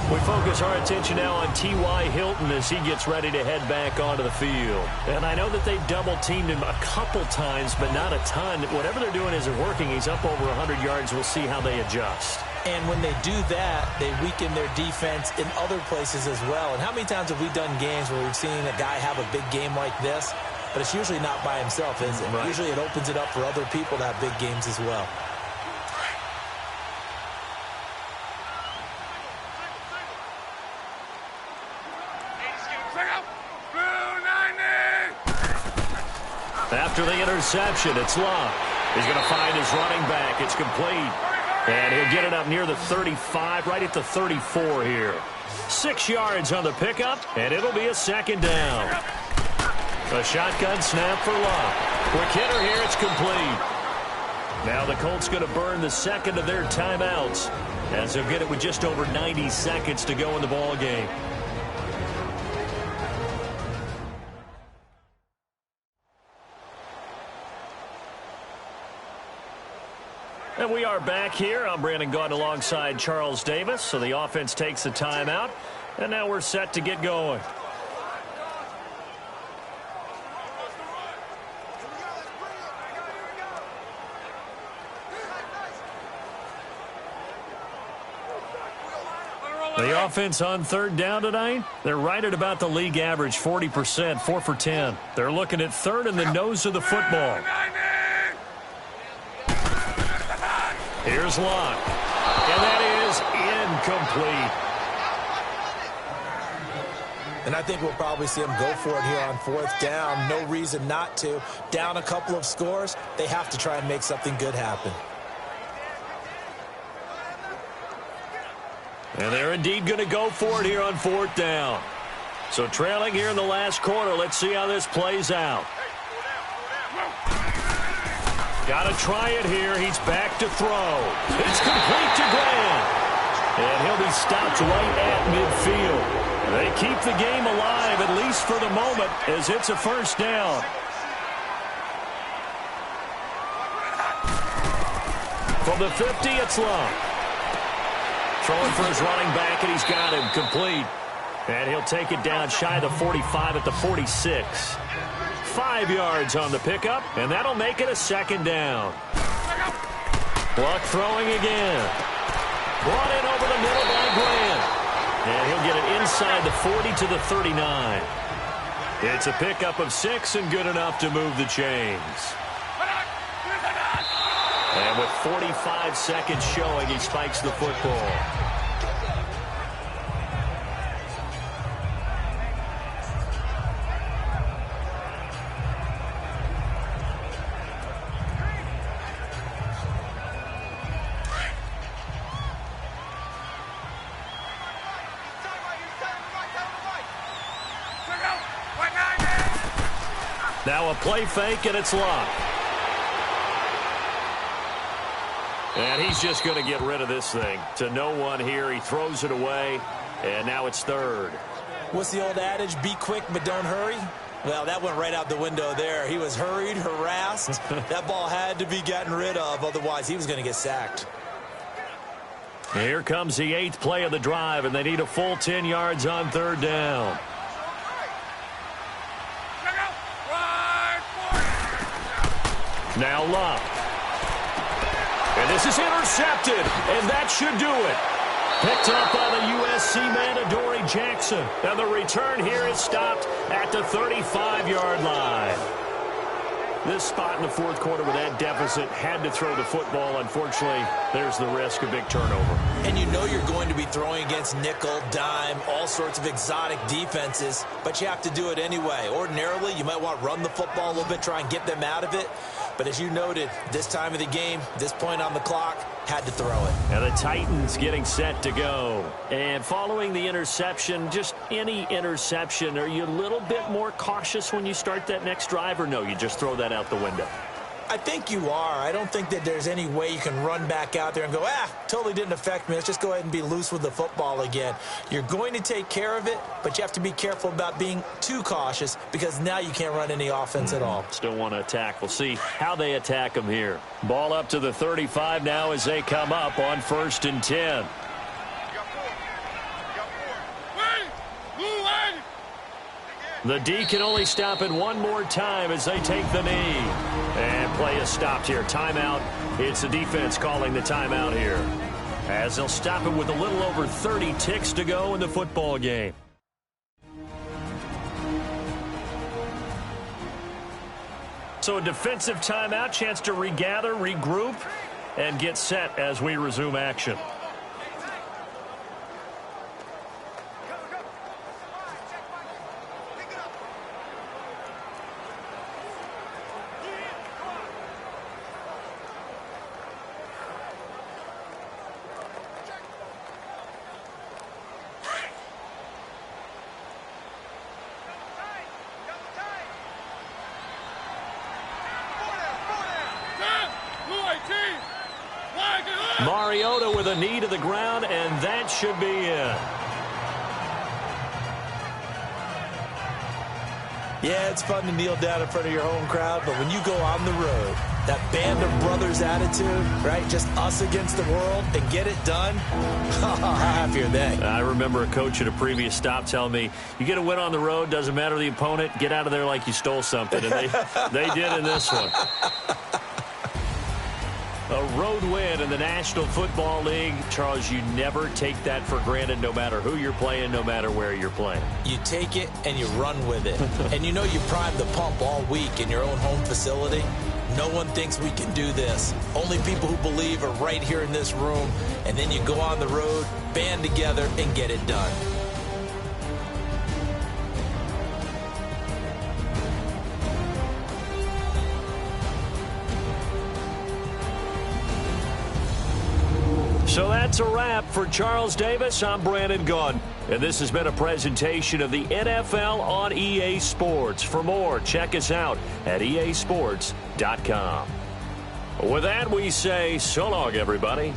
We focus our attention now on T.Y. Hilton as he gets ready to head back onto the field. And I know that they've double-teamed him a couple times, but not a ton. Whatever they're doing isn't working. He's up over 100 yards. We'll see how they adjust. And when they do that, they weaken their defense in other places as well. And how many times have we done games where we've seen a guy have a big game like this? But it's usually not by himself, is it? Right. Usually it opens it up for other people to have big games as well. After the interception, it's Locke. He's going to find his running back. It's complete. And he'll get it up near the 35, right at the 34 here. 6 yards on the pickup, and it'll be a 2nd down. A shotgun snap for Locke. Quick hitter here, it's complete. Now the Colts going to burn the 2nd of their timeouts as they'll get it with just over 90 seconds to go in the ball game. And we are back here. I'm Brandon Gaudin alongside Charles Davis. So the offense takes the timeout, and now we're set to get going. The offense on 3rd down tonight, they're right at about the league average, 40%, 4 for 10. They're looking at 3rd in the nose of the football. Here's Locke, and that is incomplete. And I think we'll probably see him go for it here on 4th down. No reason not to. Down a couple of scores, they have to try and make something good happen. And they're indeed going to go for it here on 4th down. So trailing here in the last quarter. Let's see how this plays out. Got to try it here. He's back to throw. It's complete to Graham. And he'll be stopped right at midfield. They keep the game alive, at least for the moment, as it's a 1st down. From the 50, it's Love. Throwing for his running back, and he's got him complete. And he'll take it down shy of the 45 at the 46. 5 yards on the pickup, and that'll make it a 2nd down. Luck throwing again. Brought in over the middle by Grant. And he'll get it inside the 40 to the 39. It's a pickup of 6 and good enough to move the chains. And with 45 seconds showing, he spikes the football. Now a play fake, and it's Love. And he's just going to get rid of this thing. To no one here. He throws it away, and now it's 3rd. What's the old adage? Be quick, but don't hurry. Well, that went right out the window there. He was hurried, harassed. That ball had to be gotten rid of. Otherwise, he was going to get sacked. Here comes the 8th play of the drive, and they need a full 10 yards on 3rd down. Now Love. And this is intercepted, and that should do it. Picked up by the USC man, Adoree Jackson. And the return here is stopped at the 35-yard line. This spot in the 4th quarter with that deficit, had to throw the football. Unfortunately, there's the risk of big turnover. And you know you're going to be throwing against nickel, dime, all sorts of exotic defenses, but you have to do it anyway. Ordinarily, you might want to run the football a little bit, try and get them out of it. But as you noted, this time of the game, this point on the clock, had to throw it. And the Titans getting set to go. And following the interception, just any interception, are you a little bit more cautious when you start that next drive, or no, you just throw that out the window? I think you are. I don't think that there's any way you can run back out there and go, totally didn't affect me. Let's just go ahead and be loose with the football again. You're going to take care of it, but you have to be careful about being too cautious because now you can't run any offense at all. Still want to attack. We'll see how they attack them here. Ball up to the 35 now as they come up on 1st and 10. The D can only stop it one more time as they take the knee. And play is stopped here. Timeout. It's the defense calling the timeout here, as they'll stop it with a little over 30 ticks to go in the football game. So a defensive timeout, chance to regather, regroup, and get set as we resume action. Mariota with a knee to the ground, and that should be it. Yeah, it's fun to kneel down in front of your home crowd, but when you go on the road, that band of brothers attitude, right? Just us against the world and get it done. How happy are they? I remember a coach at a previous stop telling me, you get a win on the road, doesn't matter the opponent, get out of there like you stole something. And they did in this one. A road win in the National Football League. Charles, you never take that for granted, no matter who you're playing, no matter where you're playing. You take it and you run with it. And you know you prime the pump all week in your own home facility. No one thinks we can do this. Only people who believe are right here in this room. And then you go on the road, band together, and get it done. So that's a wrap. For Charles Davis, I'm Brandon Gunn. And this has been a presentation of the NFL on EA Sports. For more, check us out at easports.com. With that, we say so long, everybody.